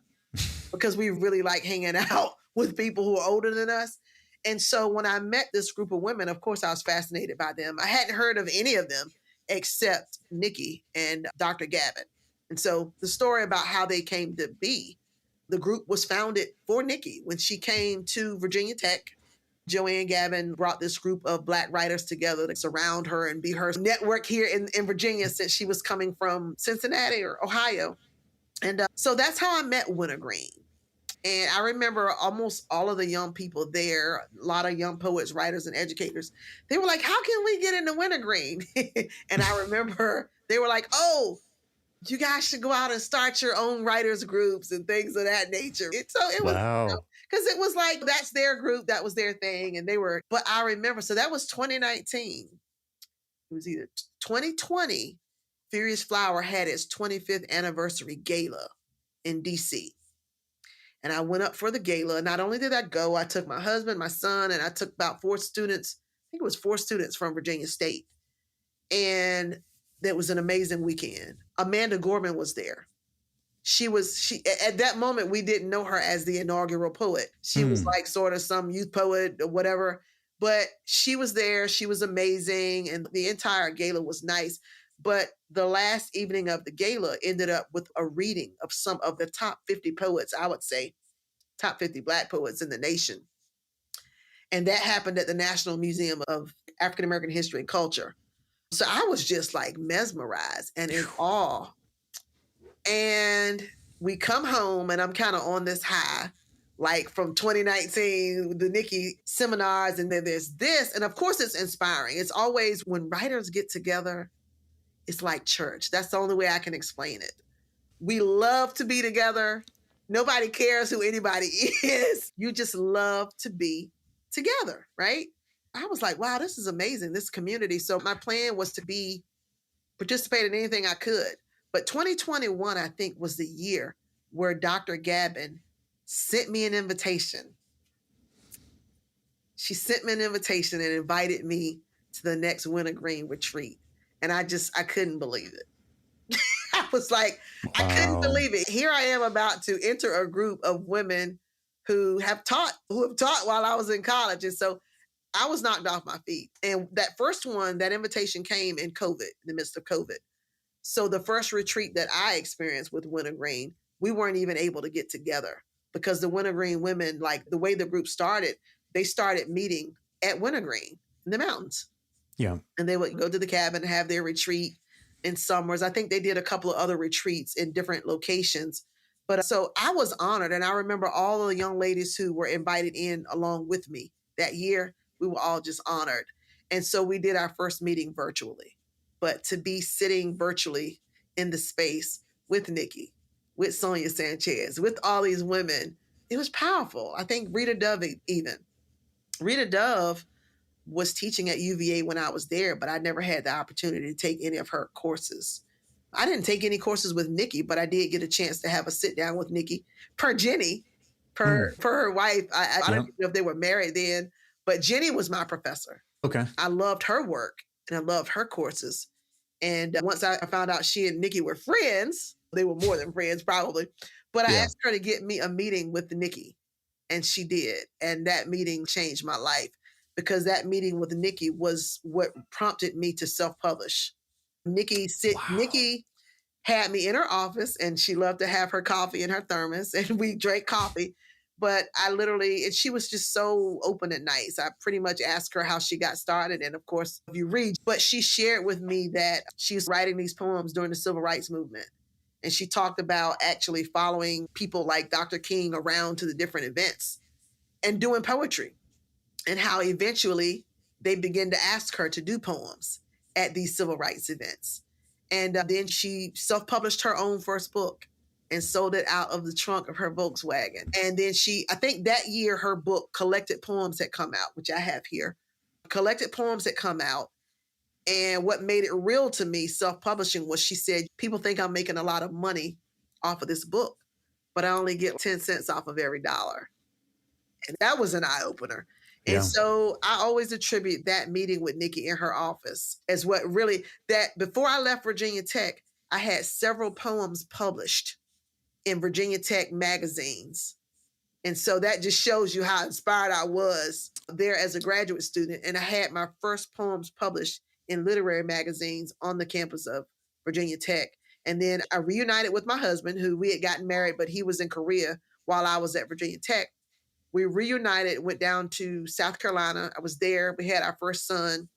because we really like hanging out with people who are older than us. And so when I met this group of women, of course, I was fascinated by them. I hadn't heard of any of them except Nikki and Dr. Gavin. And so the story about how they came to be, the group was founded for Nikki. When she came to Virginia Tech, Joanne Gavin brought this group of Black writers together to surround her and be her network here in Virginia, since she was coming from Cincinnati or Ohio. And so that's how I met Wintergreen. And I remember almost all of the young people there, a lot of young poets, writers, and educators. They were like, how can we get into Wintergreen? And I remember they were like, you guys should go out and start your own writers groups and things of that nature. So it was, wow. Because it was like, that's their group, that was their thing. And but I remember, so that was 2019. It was either 2020, Furious Flower had its 25th anniversary gala in DC. And I went up for the gala. Not only did I go, I took my husband, my son, and I took about 4 students. I think it was 4 students from Virginia State. And that was an amazing weekend. Amanda Gorman was there. She at that moment, we didn't know her as the inaugural poet. She was like sort of some youth poet or whatever, but she was there. She was amazing. And the entire gala was nice. But the last evening of the gala ended up with a reading of some of the top 50 poets, I would say, top 50 Black poets in the nation. And that happened at the National Museum of African American History and Culture. So I was just like mesmerized and in awe. And we come home and I'm kind of on this high, like from 2019, the Nikki seminars, and then there's this. And of course it's inspiring. It's always when writers get together, it's like church. That's the only way I can explain it. We love to be together. Nobody cares who anybody is. You just love to be together, right? I was like, wow, this is amazing, this community. So my plan was to participate in anything I could. But 2021, I think, was the year where Dr. Gavin sent me an invitation. She sent me an invitation and invited me to the next Wintergreen retreat. And I couldn't believe it. I was like, wow. I couldn't believe it. Here I am about to enter a group of women who have taught while I was in college. And so I was knocked off my feet. And that first one, that invitation came in COVID, in the midst of COVID. So the first retreat that I experienced with Wintergreen, we weren't even able to get together because the Wintergreen women, like the way the group started, they started meeting at Wintergreen in the mountains. Yeah. And they would go to the cabin and have their retreat in summers. I think they did a couple of other retreats in different locations. But so I was honored. And I remember all of the young ladies who were invited in along with me that year, we were all just honored. And so we did our first meeting virtually. But to be sitting virtually in the space with Nikki, with Sonia Sanchez, with all these women, it was powerful. I think Rita Dove even. Rita Dove was teaching at UVA when I was there, but I never had the opportunity to take any of her courses. I didn't take any courses with Nikki, but I did get a chance to have a sit down with Nikki per Jenny, per her wife. I don't even know if they were married then, but Jenny was my professor. Okay. I loved her work and I loved her courses. And once I found out she and Nikki were friends, they were more than friends probably, but I asked her to get me a meeting with Nikki, and she did. And that meeting changed my life because that meeting with Nikki was what prompted me to self-publish. Nikki had me in her office, and she loved to have her coffee in her thermos, and we drank coffee. But and she was just so open and nice. I pretty much asked her how she got started. And of course, if you read, but she shared with me that she was writing these poems during the Civil Rights Movement. And she talked about actually following people like Dr. King around to the different events and doing poetry, and how eventually they began to ask her to do poems at these civil rights events. And then she self-published her own first book and sold it out of the trunk of her Volkswagen. And then I think that year, her book, Collected Poems, had come out, which I have here. Collected Poems had come out. And what made it real to me, self-publishing, was she said, people think I'm making a lot of money off of this book, but I only get 10 cents off of every dollar. And that was an eye-opener. And so I always attribute that meeting with Nikki in her office as what really, that before I left Virginia Tech, I had several poems published in Virginia Tech magazines. And so that just shows you how inspired I was there as a graduate student. And I had my first poems published in literary magazines on the campus of Virginia Tech. And then I reunited with my husband, who we had gotten married, but he was in Korea while I was at Virginia Tech. We reunited, went down to South Carolina. I was there. We had our first son.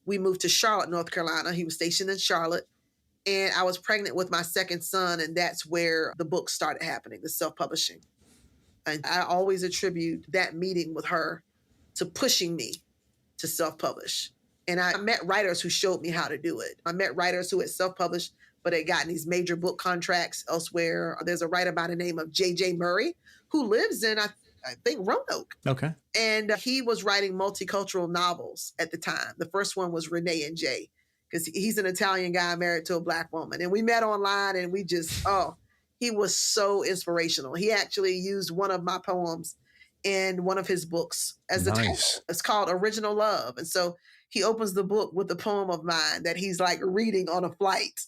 We moved to Charlotte, North Carolina. He was stationed in Charlotte. And I was pregnant with my second son. And that's where the book started happening, the self-publishing. And I always attribute that meeting with her to pushing me to self-publish. And I met writers who showed me how to do it. I met writers who had self-published, but had gotten these major book contracts elsewhere. There's a writer by the name of J.J. Murray who lives in, I think, Roanoke. Okay. And he was writing multicultural novels at the time. The first one was Renee and Jay, because he's an Italian guy married to a Black woman. And we met online, and we just, he was so inspirational. He actually used one of my poems in one of his books as the title. It's called Original Love. And so he opens the book with a poem of mine that he's like reading on a flight,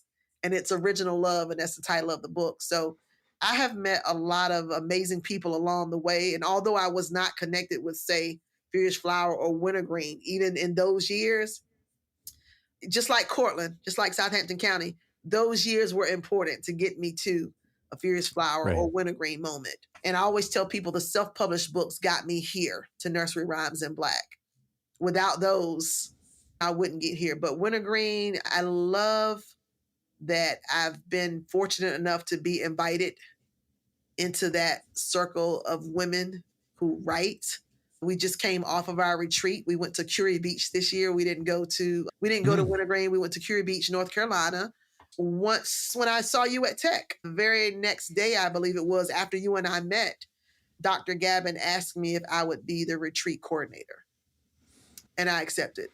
and it's Original Love, and that's the title of the book. So I have met a lot of amazing people along the way. And although I was not connected with, say, Furious Flower or Wintergreen, even in those years, just like Cortland, just like Southampton County, those years were important to get me to a Furious Flower or Wintergreen moment. And I always tell people the self-published books got me here to Nursery Rhymes in Black. Without those, I wouldn't get here. But Wintergreen, I love that I've been fortunate enough to be invited into that circle of women who write. We just came off of our retreat. We went to Curie Beach this year. We didn't go to Wintergreen. We went to Curie Beach, North Carolina. Once when I saw you at Tech, the very next day, I believe it was, after you and I met, Dr. Gavin asked me if I would be the retreat coordinator. And I accepted.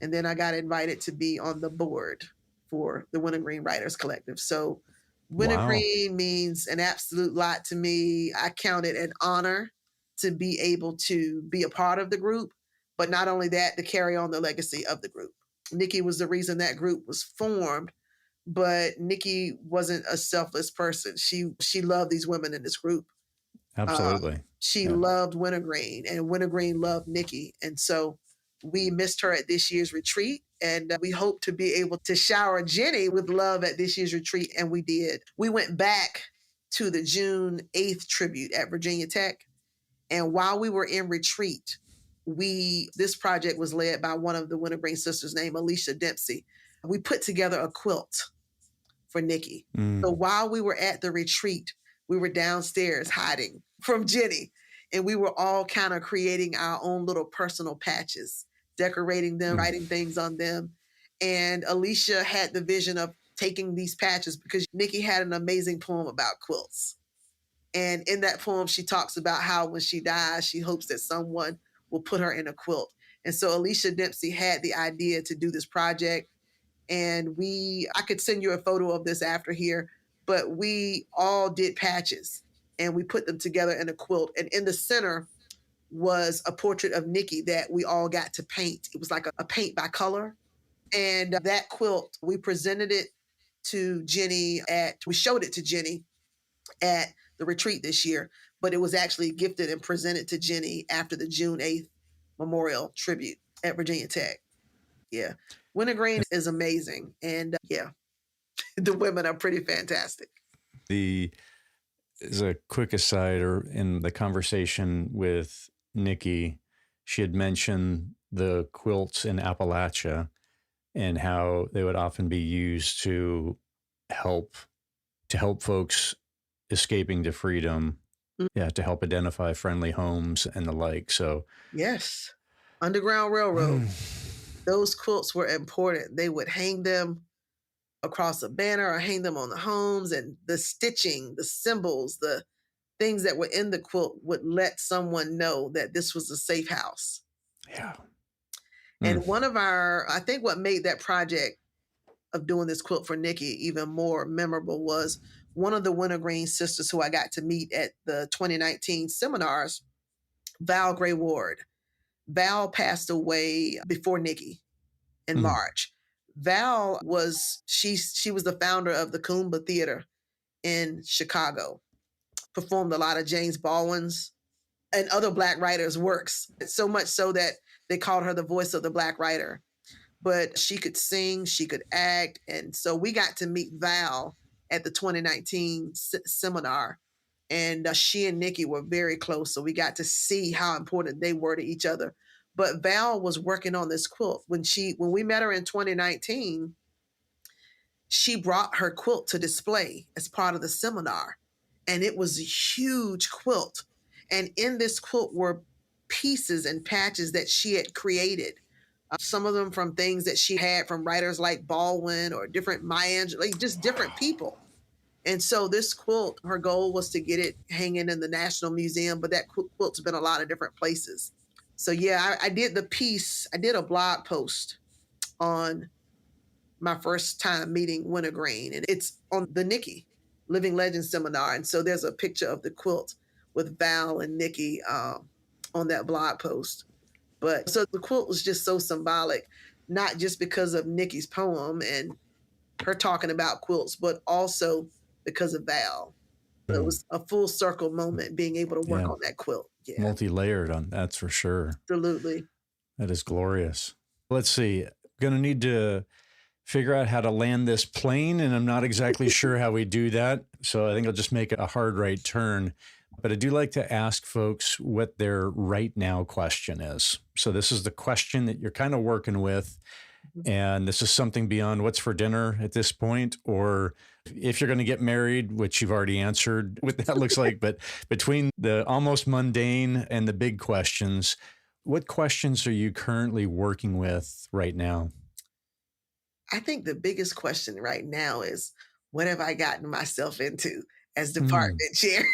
And then I got invited to be on the board for the Wintergreen Writers Collective. So Wintergreen means an absolute lot to me. I count it an honor to be able to be a part of the group, but not only that, to carry on the legacy of the group. Nikki was the reason that group was formed, but Nikki wasn't a selfless person. She loved these women in this group. Absolutely. She loved Wintergreen, and Wintergreen loved Nikki. And so we missed her at this year's retreat. And we hope to be able to shower Jenny with love at this year's retreat. And we did. We went back to the June 8th tribute at Virginia Tech. And while we were in retreat, this project was led by one of the Wintergreen sisters named Alicia Dempsey. We put together a quilt for Nikki. So while we were at the retreat, we were downstairs hiding from Jenny, and we were all kind of creating our own little personal patches, decorating them, writing things on them. And Alicia had the vision of taking these patches because Nikki had an amazing poem about quilts. And in that poem, she talks about how when she dies, she hopes that someone will put her in a quilt. And so Alicia Dempsey had the idea to do this project. And I could send you a photo of this after here, but we all did patches and we put them together in a quilt. And in the center was a portrait of Nikki that we all got to paint. It was like a paint by color. And that quilt, we presented it to Jenny we showed it to Jenny at the retreat this year, but it was actually gifted and presented to Jenny after the June 8th memorial tribute at Virginia Tech. Yeah. Wintergreen is amazing. And the women are pretty fantastic. As a quick aside, or in the conversation with Nikki, she had mentioned the quilts in Appalachia and how they would often be used to help folks escaping to freedom. Yeah, to help identify friendly homes and the like. So yes, Underground Railroad. Those quilts were important. They would hang them across a banner or hang them on the homes, and the stitching, the symbols, the things that were in the quilt would let someone know that this was a safe house. Yeah. And I think what made that project of doing this quilt for Nikki even more memorable was one of the Wintergreen sisters who I got to meet at the 2019 seminars, Val Gray Ward. Val passed away before Nikki in March. Val she was the founder of the Kumba Theater in Chicago, performed a lot of James Baldwin's and other Black writers' works, so much so that they called her the voice of the Black writer. But she could sing, she could act. And so we got to meet Val at the 2019 seminar. And she and Nikki were very close. So we got to see how important they were to each other. But Val was working on this quilt. When we met her in 2019, she brought her quilt to display as part of the seminar. And it was a huge quilt. And in this quilt were pieces and patches that she had created. Some of them from things that she had from writers like Baldwin or different Maya Angelou, like just different people. And so this quilt, her goal was to get it hanging in the National Museum, but that quilt's been a lot of different places. So yeah, I did a blog post on my first time meeting Wintergreen, and it's on the Nikki Living Legends seminar. And so there's a picture of the quilt with Val and Nikki on that blog post. But so the quilt was just so symbolic, not just because of Nikki's poem and her talking about quilts, but also because of Val. So it was a full circle moment being able to work on that quilt. Yeah. Multi-layered on that's for sure. Absolutely. That is glorious. Let's see. Going to need to figure out how to land this plane, and I'm not exactly sure how we do that. So I think I'll just make a hard right turn. But I do like to ask folks what their right now question is. So this is the question that you're kind of working with. And this is something beyond what's for dinner at this point, or if you're going to get married, which you've already answered what that looks like. But between the almost mundane and the big questions, what questions are you currently working with right now? I think the biggest question right now is, what have I gotten myself into as department chair?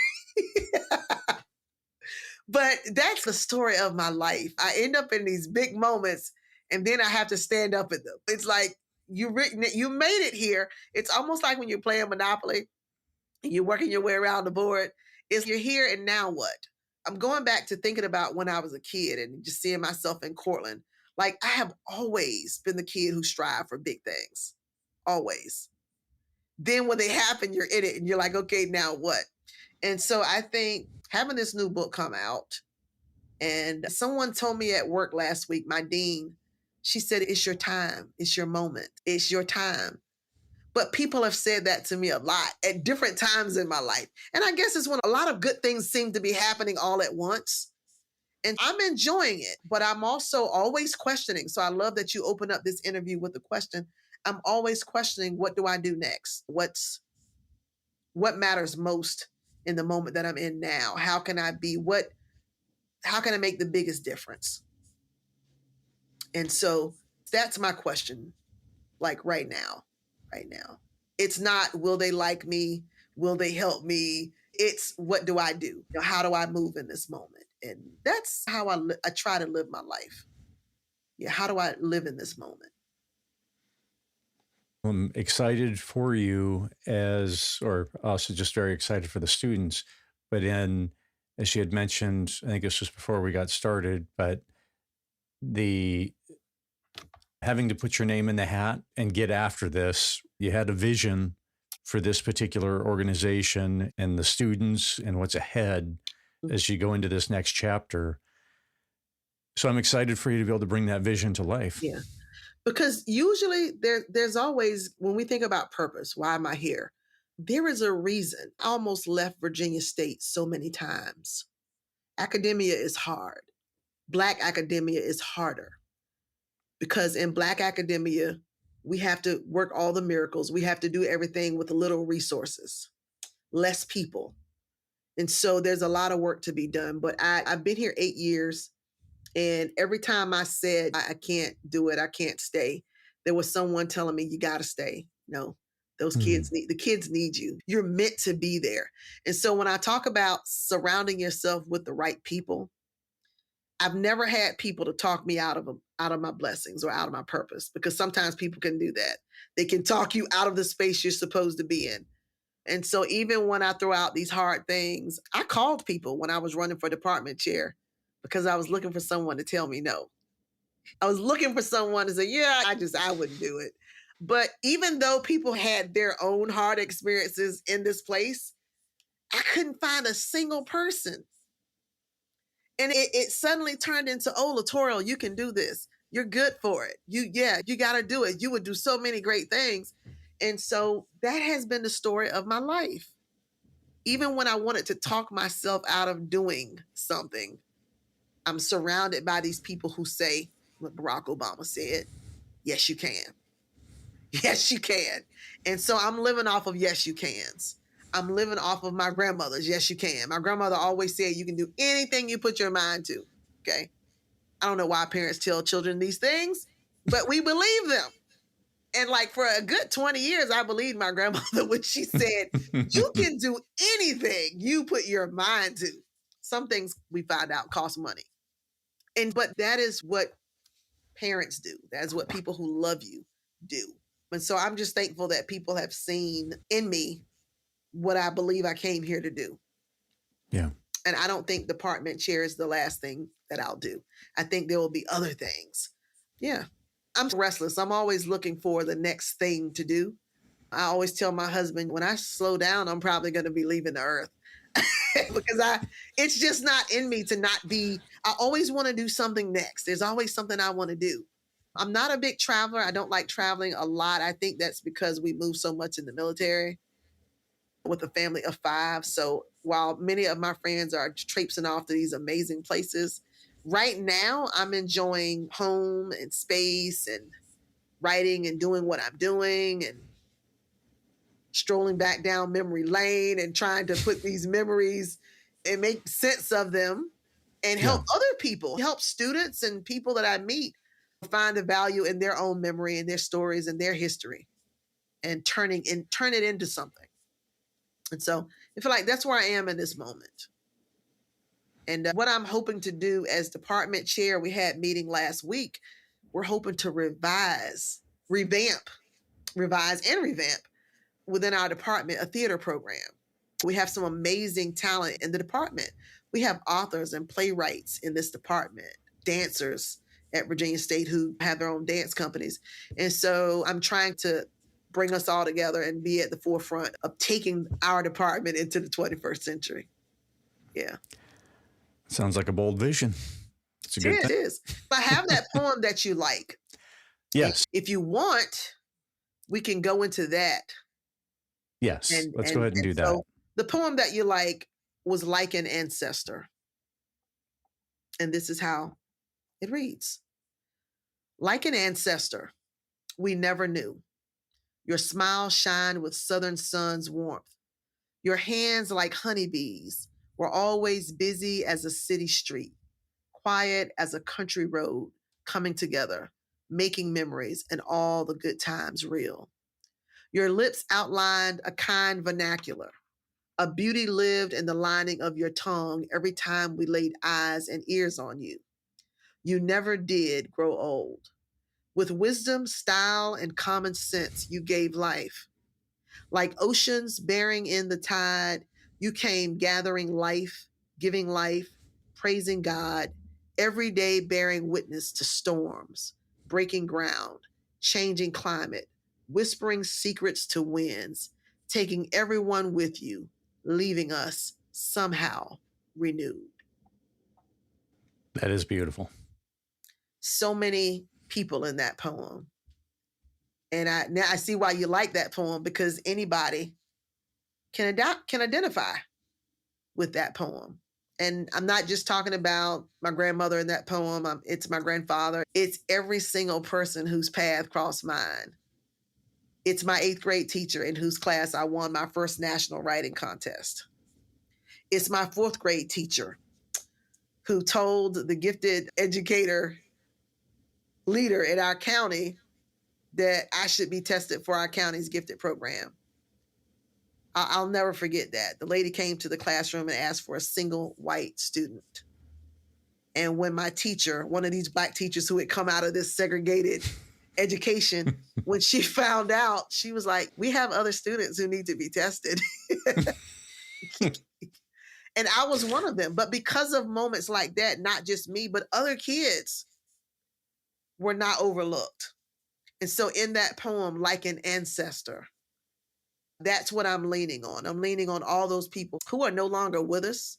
But that's the story of my life. I end up in these big moments, and then I have to stand up at them. It's like, you made it here. It's almost like when you're playing Monopoly and you're working your way around the board. You're here, and now what? I'm going back to thinking about when I was a kid and just seeing myself in Cortland. Like, I have always been the kid who strived for big things. Always. Then when they happen, you're in it and you're like, okay, now what? And so I think having this new book come out, and someone told me at work last week, my dean, she said, it's your time. It's your moment. It's your time. But people have said that to me a lot at different times in my life. And I guess it's when a lot of good things seem to be happening all at once. And I'm enjoying it, but I'm also always questioning. So I love that you open up this interview with the question. I'm always questioning, what do I do next? What matters most in the moment that I'm in now? How can I make the biggest difference? And so that's my question, like right now. It's not, will they like me? Will they help me? It's, what do I do? How do I move in this moment? And that's how I try to live my life. Yeah, how do I live in this moment? I'm excited for you or also just very excited for the students. But as she had mentioned, I think this was before we got started, but the having to put your name in the hat and get after this, you had a vision for this particular organization and the students and what's ahead as you go into this next chapter. So I'm excited for you to be able to bring that vision to life. Yeah. Because usually there's always, when we think about purpose, why am I here? There is a reason. I almost left Virginia State so many times. Academia is hard. Black academia is harder. Because in Black academia, we have to work all the miracles. We have to do everything with little resources, less people. And so there's a lot of work to be done. But I've been here 8 years. And every time I said, I can't do it, I can't stay, there was someone telling me, you got to stay. No, the kids need you. You're meant to be there. And so when I talk about surrounding yourself with the right people, I've never had people to talk me out of my blessings or out of my purpose, because sometimes people can do that. They can talk you out of the space you're supposed to be in. And so even when I throw out these hard things, I called people when I was running for department chair, because I was looking for someone to tell me no. I was looking for someone to say, yeah, I wouldn't do it. But even though people had their own hard experiences in this place, I couldn't find a single person. And it suddenly turned into, oh, Latorial, you can do this. You're good for it. You got to do it. You would do so many great things. And so that has been the story of my life. Even when I wanted to talk myself out of doing something, I'm surrounded by these people who say what Barack Obama said, yes, you can. Yes, you can. And so I'm living off of yes, you cans. I'm living off of my grandmother's yes, you can. My grandmother always said you can do anything you put your mind to. Okay. I don't know why parents tell children these things, but we believe them. And like for a good 20 years, I believed my grandmother when she said, you can do anything you put your mind to. Some things we find out cost money. But that is what parents do. That's what people who love you do. And so I'm just thankful that people have seen in me what I believe I came here to do. Yeah. And I don't think department chair is the last thing that I'll do. I think there will be other things. Yeah. I'm restless. I'm always looking for the next thing to do. I always tell my husband, when I slow down, I'm probably going to be leaving the earth. Because it's just not in me to not be. I always want to do something next. There's always something I want to do. I'm not a big traveler. I don't like traveling a lot. I think that's because we move so much in the military with a family of 5. So while many of my friends are traipsing off to these amazing places, right now I'm enjoying home and space and writing and doing what I'm doing and strolling back down memory lane and trying to put these memories and make sense of them and help other people, help students and people that I meet find the value in their own memory and their stories and their history and turn it into something. And so I feel like that's where I am in this moment. And what I'm hoping to do as department chair, we had meeting last week, we're hoping to revise and revamp within our department a theater program. We have some amazing talent in the department. We have authors and playwrights in this department, dancers at Virginia State who have their own dance companies. And so I'm trying to bring us all together and be at the forefront of taking our department into the 21st century. Yeah. Sounds like a bold vision. It's a good thing. It is. But have that poem that you like. Yes. If you want, we can go into that. Yes. Let's go ahead and do that. So the poem that you like was Like an Ancestor. And this is how it reads. Like an ancestor, we never knew. Your smile shined with southern sun's warmth. Your hands like honeybees were always busy as a city street, quiet as a country road, coming together, making memories and all the good times real. Your lips outlined a kind vernacular. A beauty lived in the lining of your tongue every time we laid eyes and ears on you. You never did grow old. With wisdom, style, and common sense, you gave life. Like oceans bearing in the tide, you came gathering life, giving life, praising God, every day bearing witness to storms, breaking ground, changing climate, whispering secrets to winds, taking everyone with you, leaving us somehow renewed. That is beautiful. So many people in that poem. And now I see why you like that poem, because anybody can identify with that poem. And I'm not just talking about my grandmother in that poem. It's my grandfather. It's every single person whose path crossed mine. It's my 8th grade teacher in whose class I won my first national writing contest. It's my 4th grade teacher who told the gifted educator leader in our county that I should be tested for our county's gifted program. I'll never forget that. The lady came to the classroom and asked for a single white student. And when my teacher, one of these Black teachers who had come out of this segregated education, when she found out, she was like, we have other students who need to be tested. And I was one of them. But because of moments like that, not just me, but other kids were not overlooked. And so in that poem, Like an Ancestor, that's what I'm leaning on. I'm leaning on all those people who are no longer with us,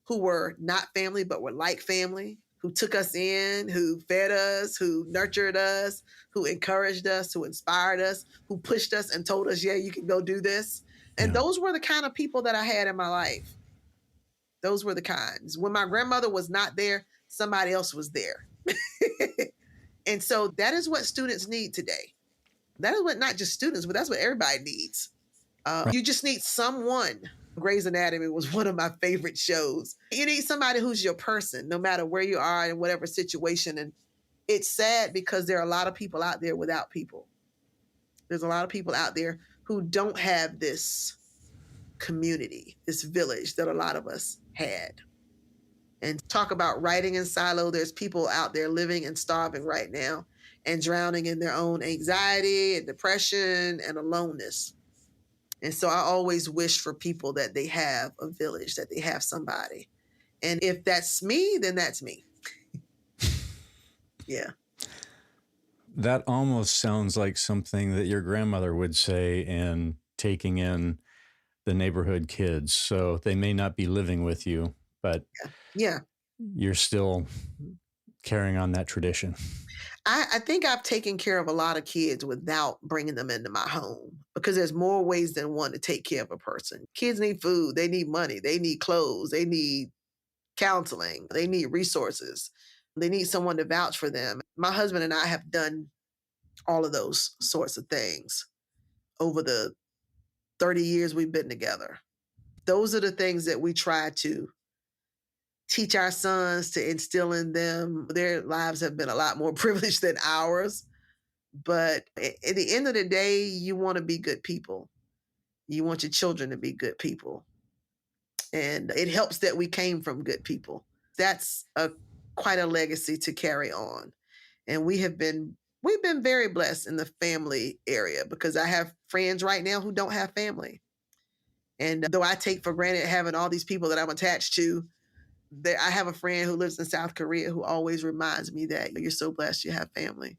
who were not family, but were like family, who took us in, who fed us, who nurtured us, who encouraged us, who inspired us, who pushed us and told us, yeah, you can go do this. And those were the kind of people that I had in my life. Those were the kinds. When my grandmother was not there, somebody else was there. And so that is what students need today. That is what not just students, but that's what everybody needs. You just need someone. Grey's Anatomy was one of my favorite shows. You need somebody who's your person, no matter where you are in whatever situation. And it's sad because there are a lot of people out there without people. There's a lot of people out there who don't have this community, this village that a lot of us had. And talk about writing in silo. There's people out there living and starving right now and drowning in their own anxiety and depression and aloneness. And so I always wish for people that they have a village, that they have somebody. And if that's me, then that's me. Yeah. That almost sounds like something that your grandmother would say in taking in the neighborhood kids. So they may not be living with you, but you're still carrying on that tradition. I think I've taken care of a lot of kids without bringing them into my home, because there's more ways than one to take care of a person. Kids need food. They need money. They need clothes. They need counseling. They need resources. They need someone to vouch for them. My husband and I have done all of those sorts of things over the 30 years we've been together. Those are the things that we try to teach our sons, to instill in them. Their lives have been a lot more privileged than ours. But at the end of the day, you want to be good people. You want your children to be good people. And it helps that we came from good people. That's quite a legacy to carry on. And we've been very blessed in the family area, because I have friends right now who don't have family. And though I take for granted having all these people that I'm attached to, I have a friend who lives in South Korea who always reminds me that you're so blessed you have family.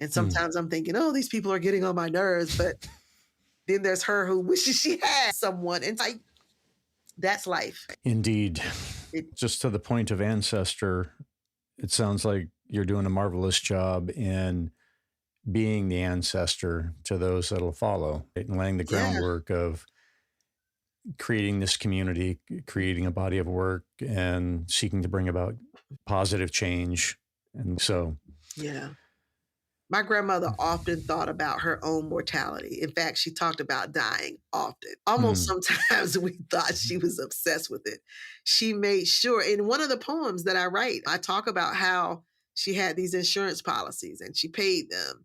And sometimes I'm thinking, oh, these people are getting on my nerves. But then there's her who wishes she had someone. And like, that's life. Indeed. Just to the point of Ancestor, it sounds like you're doing a marvelous job in being the ancestor to those that'll follow, right? And laying the groundwork of creating this community, creating a body of work, and seeking to bring about positive change. And so, yeah. My grandmother often thought about her own mortality. In fact, she talked about dying often. Almost sometimes we thought she was obsessed with it. She made sure, in one of the poems that I write, I talk about how she had these insurance policies and she paid them.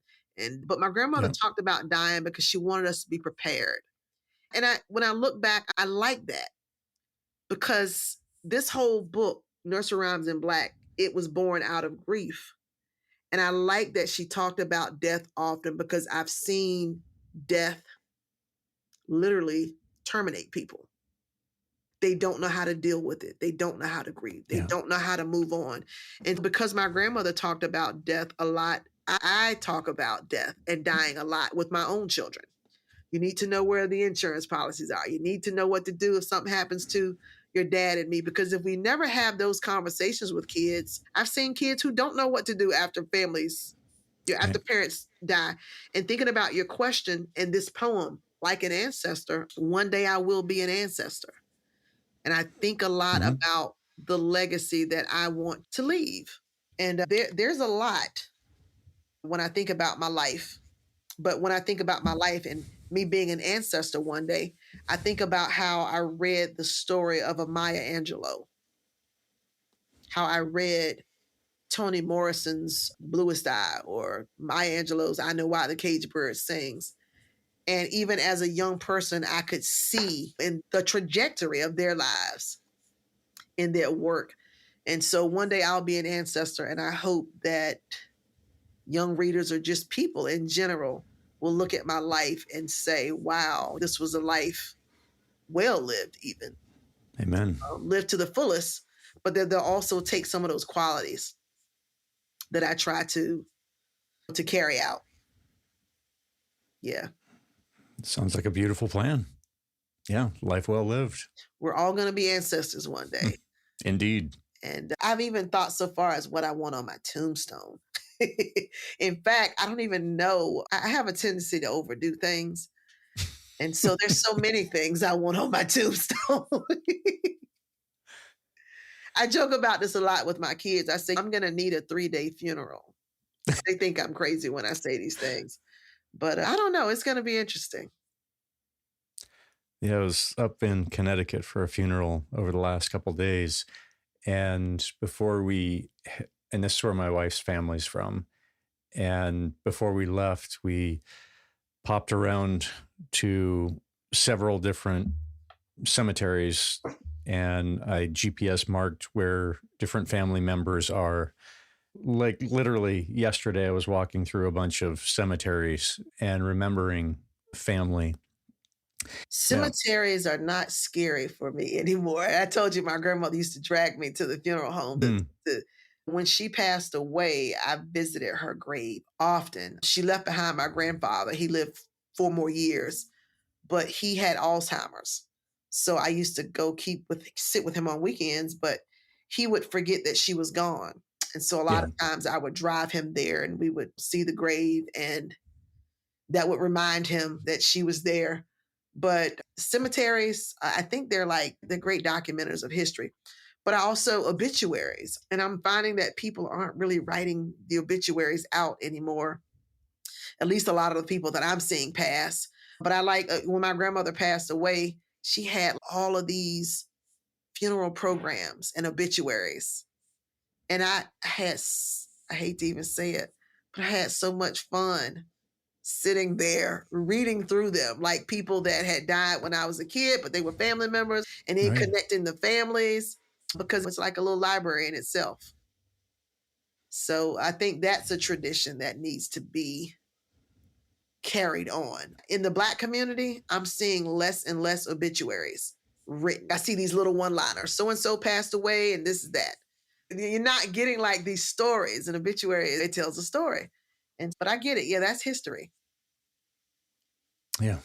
But my grandmother talked about dying because she wanted us to be prepared. And when I look back, I like that because this whole book, Nursery Rhymes in Black, it was born out of grief. And I like that she talked about death often because I've seen death literally terminate people. They don't know how to deal with it. They don't know how to grieve. They don't know how to move on. And because my grandmother talked about death a lot, I talk about death and dying a lot with my own children. You need to know where the insurance policies are. You need to know what to do if something happens to your dad and me. Because if we never have those conversations with kids, I've seen kids who don't know what to do after after parents die. And thinking about your question in this poem, like an ancestor, one day I will be an ancestor. And I think a lot about the legacy that I want to leave. And there's a lot when I think about my life. But when I think about my life and me being an ancestor one day, I think about how I read the story of a Maya Angelou, how I read Toni Morrison's Bluest Eye or Maya Angelou's I Know Why the Caged Bird Sings. And even as a young person, I could see in the trajectory of their lives in their work. And so one day I'll be an ancestor, and I hope that young readers or just people in general will look at my life and say, wow, this was a life well lived, even. Amen. Lived to the fullest, but then they'll also take some of those qualities that I try to carry out. Yeah. Sounds like a beautiful plan. Yeah, life well lived. We're all going to be ancestors one day. Indeed. And I've even thought so far as what I want on my tombstone. In fact, I don't even know. I have a tendency to overdo things. And so there's so many things I want on my tombstone. I joke about this a lot with my kids. I say, I'm going to need a 3-day funeral. They think I'm crazy when I say these things. But I don't know. It's going to be interesting. Yeah, I was up in Connecticut for a funeral over the last couple of days. And and this is where my wife's family's from. And before we left, we popped around to several different cemeteries, and I GPS marked where different family members are. Like literally yesterday, I was walking through a bunch of cemeteries and remembering family. Cemeteries are not scary for me anymore. I told you my grandmother used to drag me to the funeral home. When she passed away, I visited her grave often. She left behind my grandfather. He lived 4 more years, but he had Alzheimer's. So I used to go sit with him on weekends, but he would forget that she was gone. And so a lot of times I would drive him there and we would see the grave, and that would remind him that she was there. But cemeteries, I think they're like the great documenters of history, but also obituaries. And I'm finding that people aren't really writing the obituaries out anymore. At least a lot of the people that I'm seeing pass. But I like when my grandmother passed away, she had all of these funeral programs and obituaries. And I hate to even say it, but I had so much fun sitting there reading through them, like people that had died when I was a kid, but they were family members, and then connecting the families, because it's like a little library in itself. So I think that's a tradition that needs to be carried on. In the Black community, I'm seeing less and less obituaries written. I see these little one-liners. So-and-so passed away and this is that. You're not getting like these stories. An obituary, it tells a story. But I get it. Yeah, that's history. Yeah.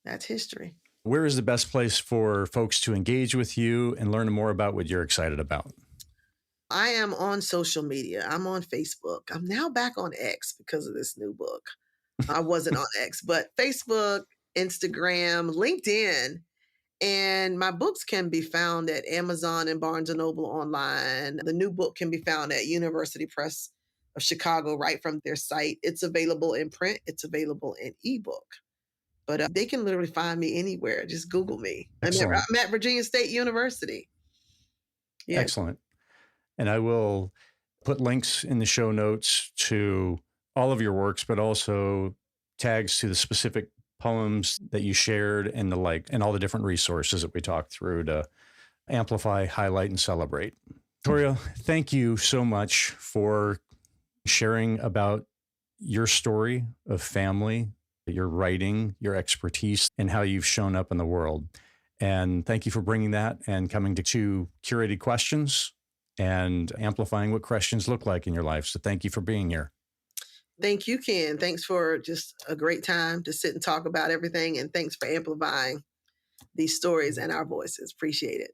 That's history. Where is the best place for folks to engage with you and learn more about what you're excited about? I am on social media. I'm on Facebook. I'm now back on X because of this new book. I wasn't on X, but Facebook, Instagram, LinkedIn, and my books can be found at Amazon and Barnes and Noble online. The new book can be found at University Press of Chicago right from their site. It's available in print. It's available in ebook. But they can literally find me anywhere. Just Google me. Excellent. I'm at Virginia State University. Yeah. Excellent. And I will put links in the show notes to all of your works, but also tags to the specific poems that you shared and the like, and all the different resources that we talked through to amplify, highlight, and celebrate. Latorial, thank you so much for sharing about your story of family, your writing, your expertise, and how you've shown up in the world. And thank you for bringing that and coming to Curated Questions and amplifying what questions look like in your life. So thank you for being here. Thank you, Ken. Thanks for just a great time to sit and talk about everything. And thanks for amplifying these stories and our voices. Appreciate it.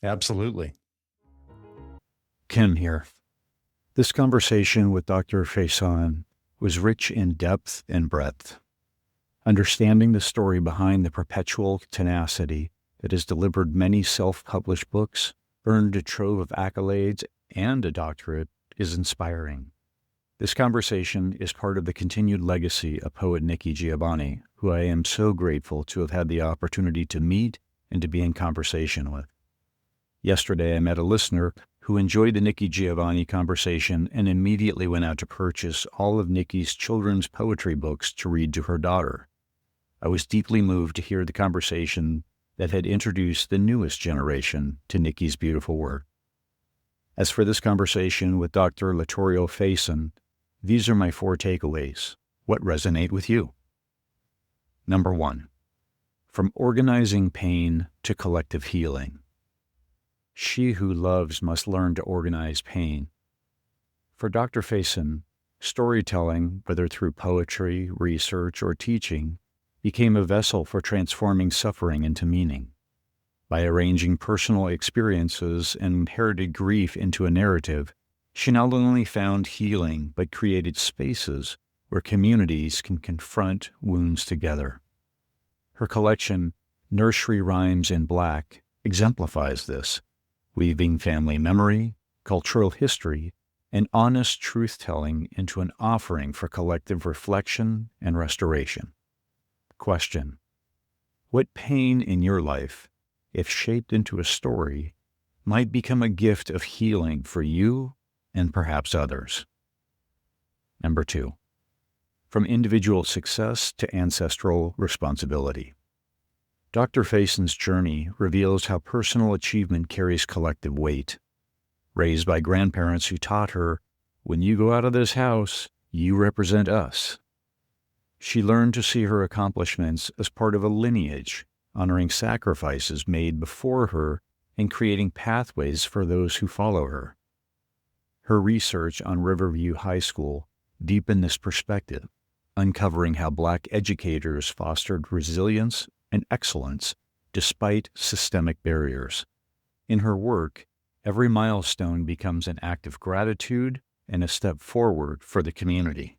Absolutely. Ken here. This conversation with Dr. Faison was rich in depth and breadth. Understanding the story behind the perpetual tenacity that has delivered many self-published books, earned a trove of accolades, and a doctorate is inspiring. This conversation is part of the continued legacy of poet Nikki Giovanni, who I am so grateful to have had the opportunity to meet and to be in conversation with. Yesterday, I met a listener who enjoyed the Nikki Giovanni conversation and immediately went out to purchase all of Nikki's children's poetry books to read to her daughter. I was deeply moved to hear the conversation that had introduced the newest generation to Nikki's beautiful work. As for this conversation with Dr. Latorial Faison, these are my 4 takeaways. What resonate with you? Number 1, from organizing pain to collective healing. She who loves must learn to organize pain. For Dr. Faison, storytelling, whether through poetry, research, or teaching, became a vessel for transforming suffering into meaning. By arranging personal experiences and inherited grief into a narrative, she not only found healing, but created spaces where communities can confront wounds together. Her collection, Nursery Rhymes in Black, exemplifies this, weaving family memory, cultural history, and honest truth-telling into an offering for collective reflection and restoration. Question: what pain in your life, if shaped into a story, might become a gift of healing for you and perhaps others? Number 2, from individual success to ancestral responsibility. Dr. Faison's journey reveals how personal achievement carries collective weight. Raised by grandparents who taught her, when you go out of this house, you represent us. She learned to see her accomplishments as part of a lineage, honoring sacrifices made before her and creating pathways for those who follow her. Her research on Riverview High School deepened this perspective, uncovering how Black educators fostered resilience and excellence despite systemic barriers. In her work, every milestone becomes an act of gratitude and a step forward for the community.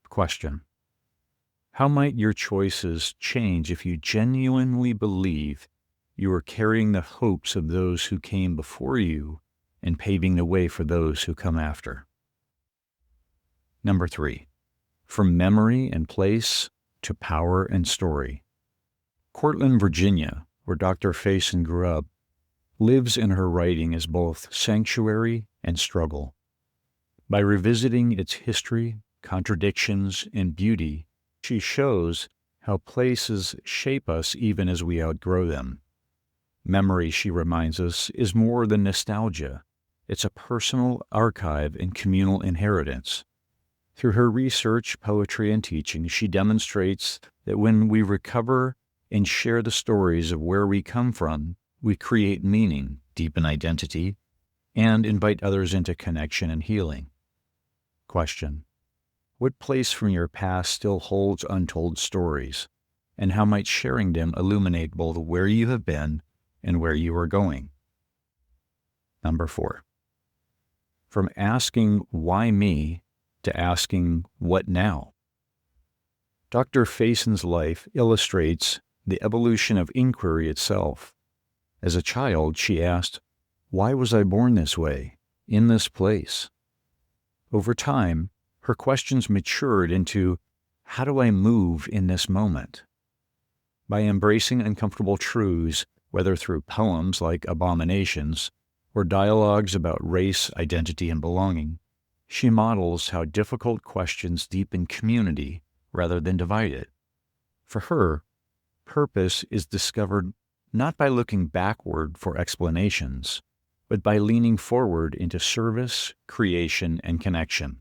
Question: how might your choices change if you genuinely believe you are carrying the hopes of those who came before you and paving the way for those who come after? Number 3, from memory and place to power and story. Cortland, Virginia, where Dr. Faison grew up, lives in her writing as both sanctuary and struggle. By revisiting its history, contradictions, and beauty, she shows how places shape us even as we outgrow them. Memory, she reminds us, is more than nostalgia. It's a personal archive and communal inheritance. Through her research, poetry, and teaching, she demonstrates that when we recover and share the stories of where we come from, we create meaning, deepen identity, and invite others into connection and healing. Question: What place from your past still holds untold stories? And how might sharing them illuminate both where you have been and where you are going? Number 4. From asking, why me, to asking, what now? Dr. Faison's life illustrates the evolution of inquiry itself. As a child, she asked, why was I born this way, in this place? Over time, her questions matured into, how do I move in this moment? By embracing uncomfortable truths, whether through poems like Abominations or dialogues about race, identity, and belonging, she models how difficult questions deepen community rather than divide it. For her, purpose is discovered not by looking backward for explanations, but by leaning forward into service, creation, and connection.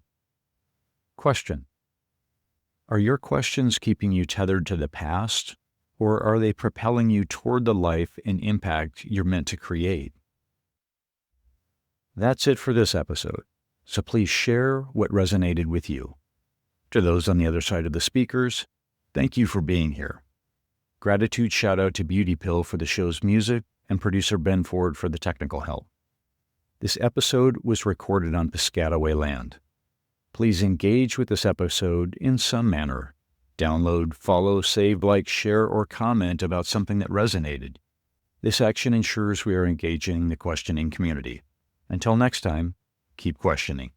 Question: are your questions keeping you tethered to the past, or are they propelling you toward the life and impact you're meant to create? That's it for this episode, so please share what resonated with you. To those on the other side of the speakers, thank you for being here. Gratitude shout out to Beauty Pill for the show's music and producer Ben Ford for the technical help. This episode was recorded on Piscataway land. Please engage with this episode in some manner. Download, follow, save, like, share, or comment about something that resonated. This action ensures we are engaging the questioning community. Until next time, keep questioning.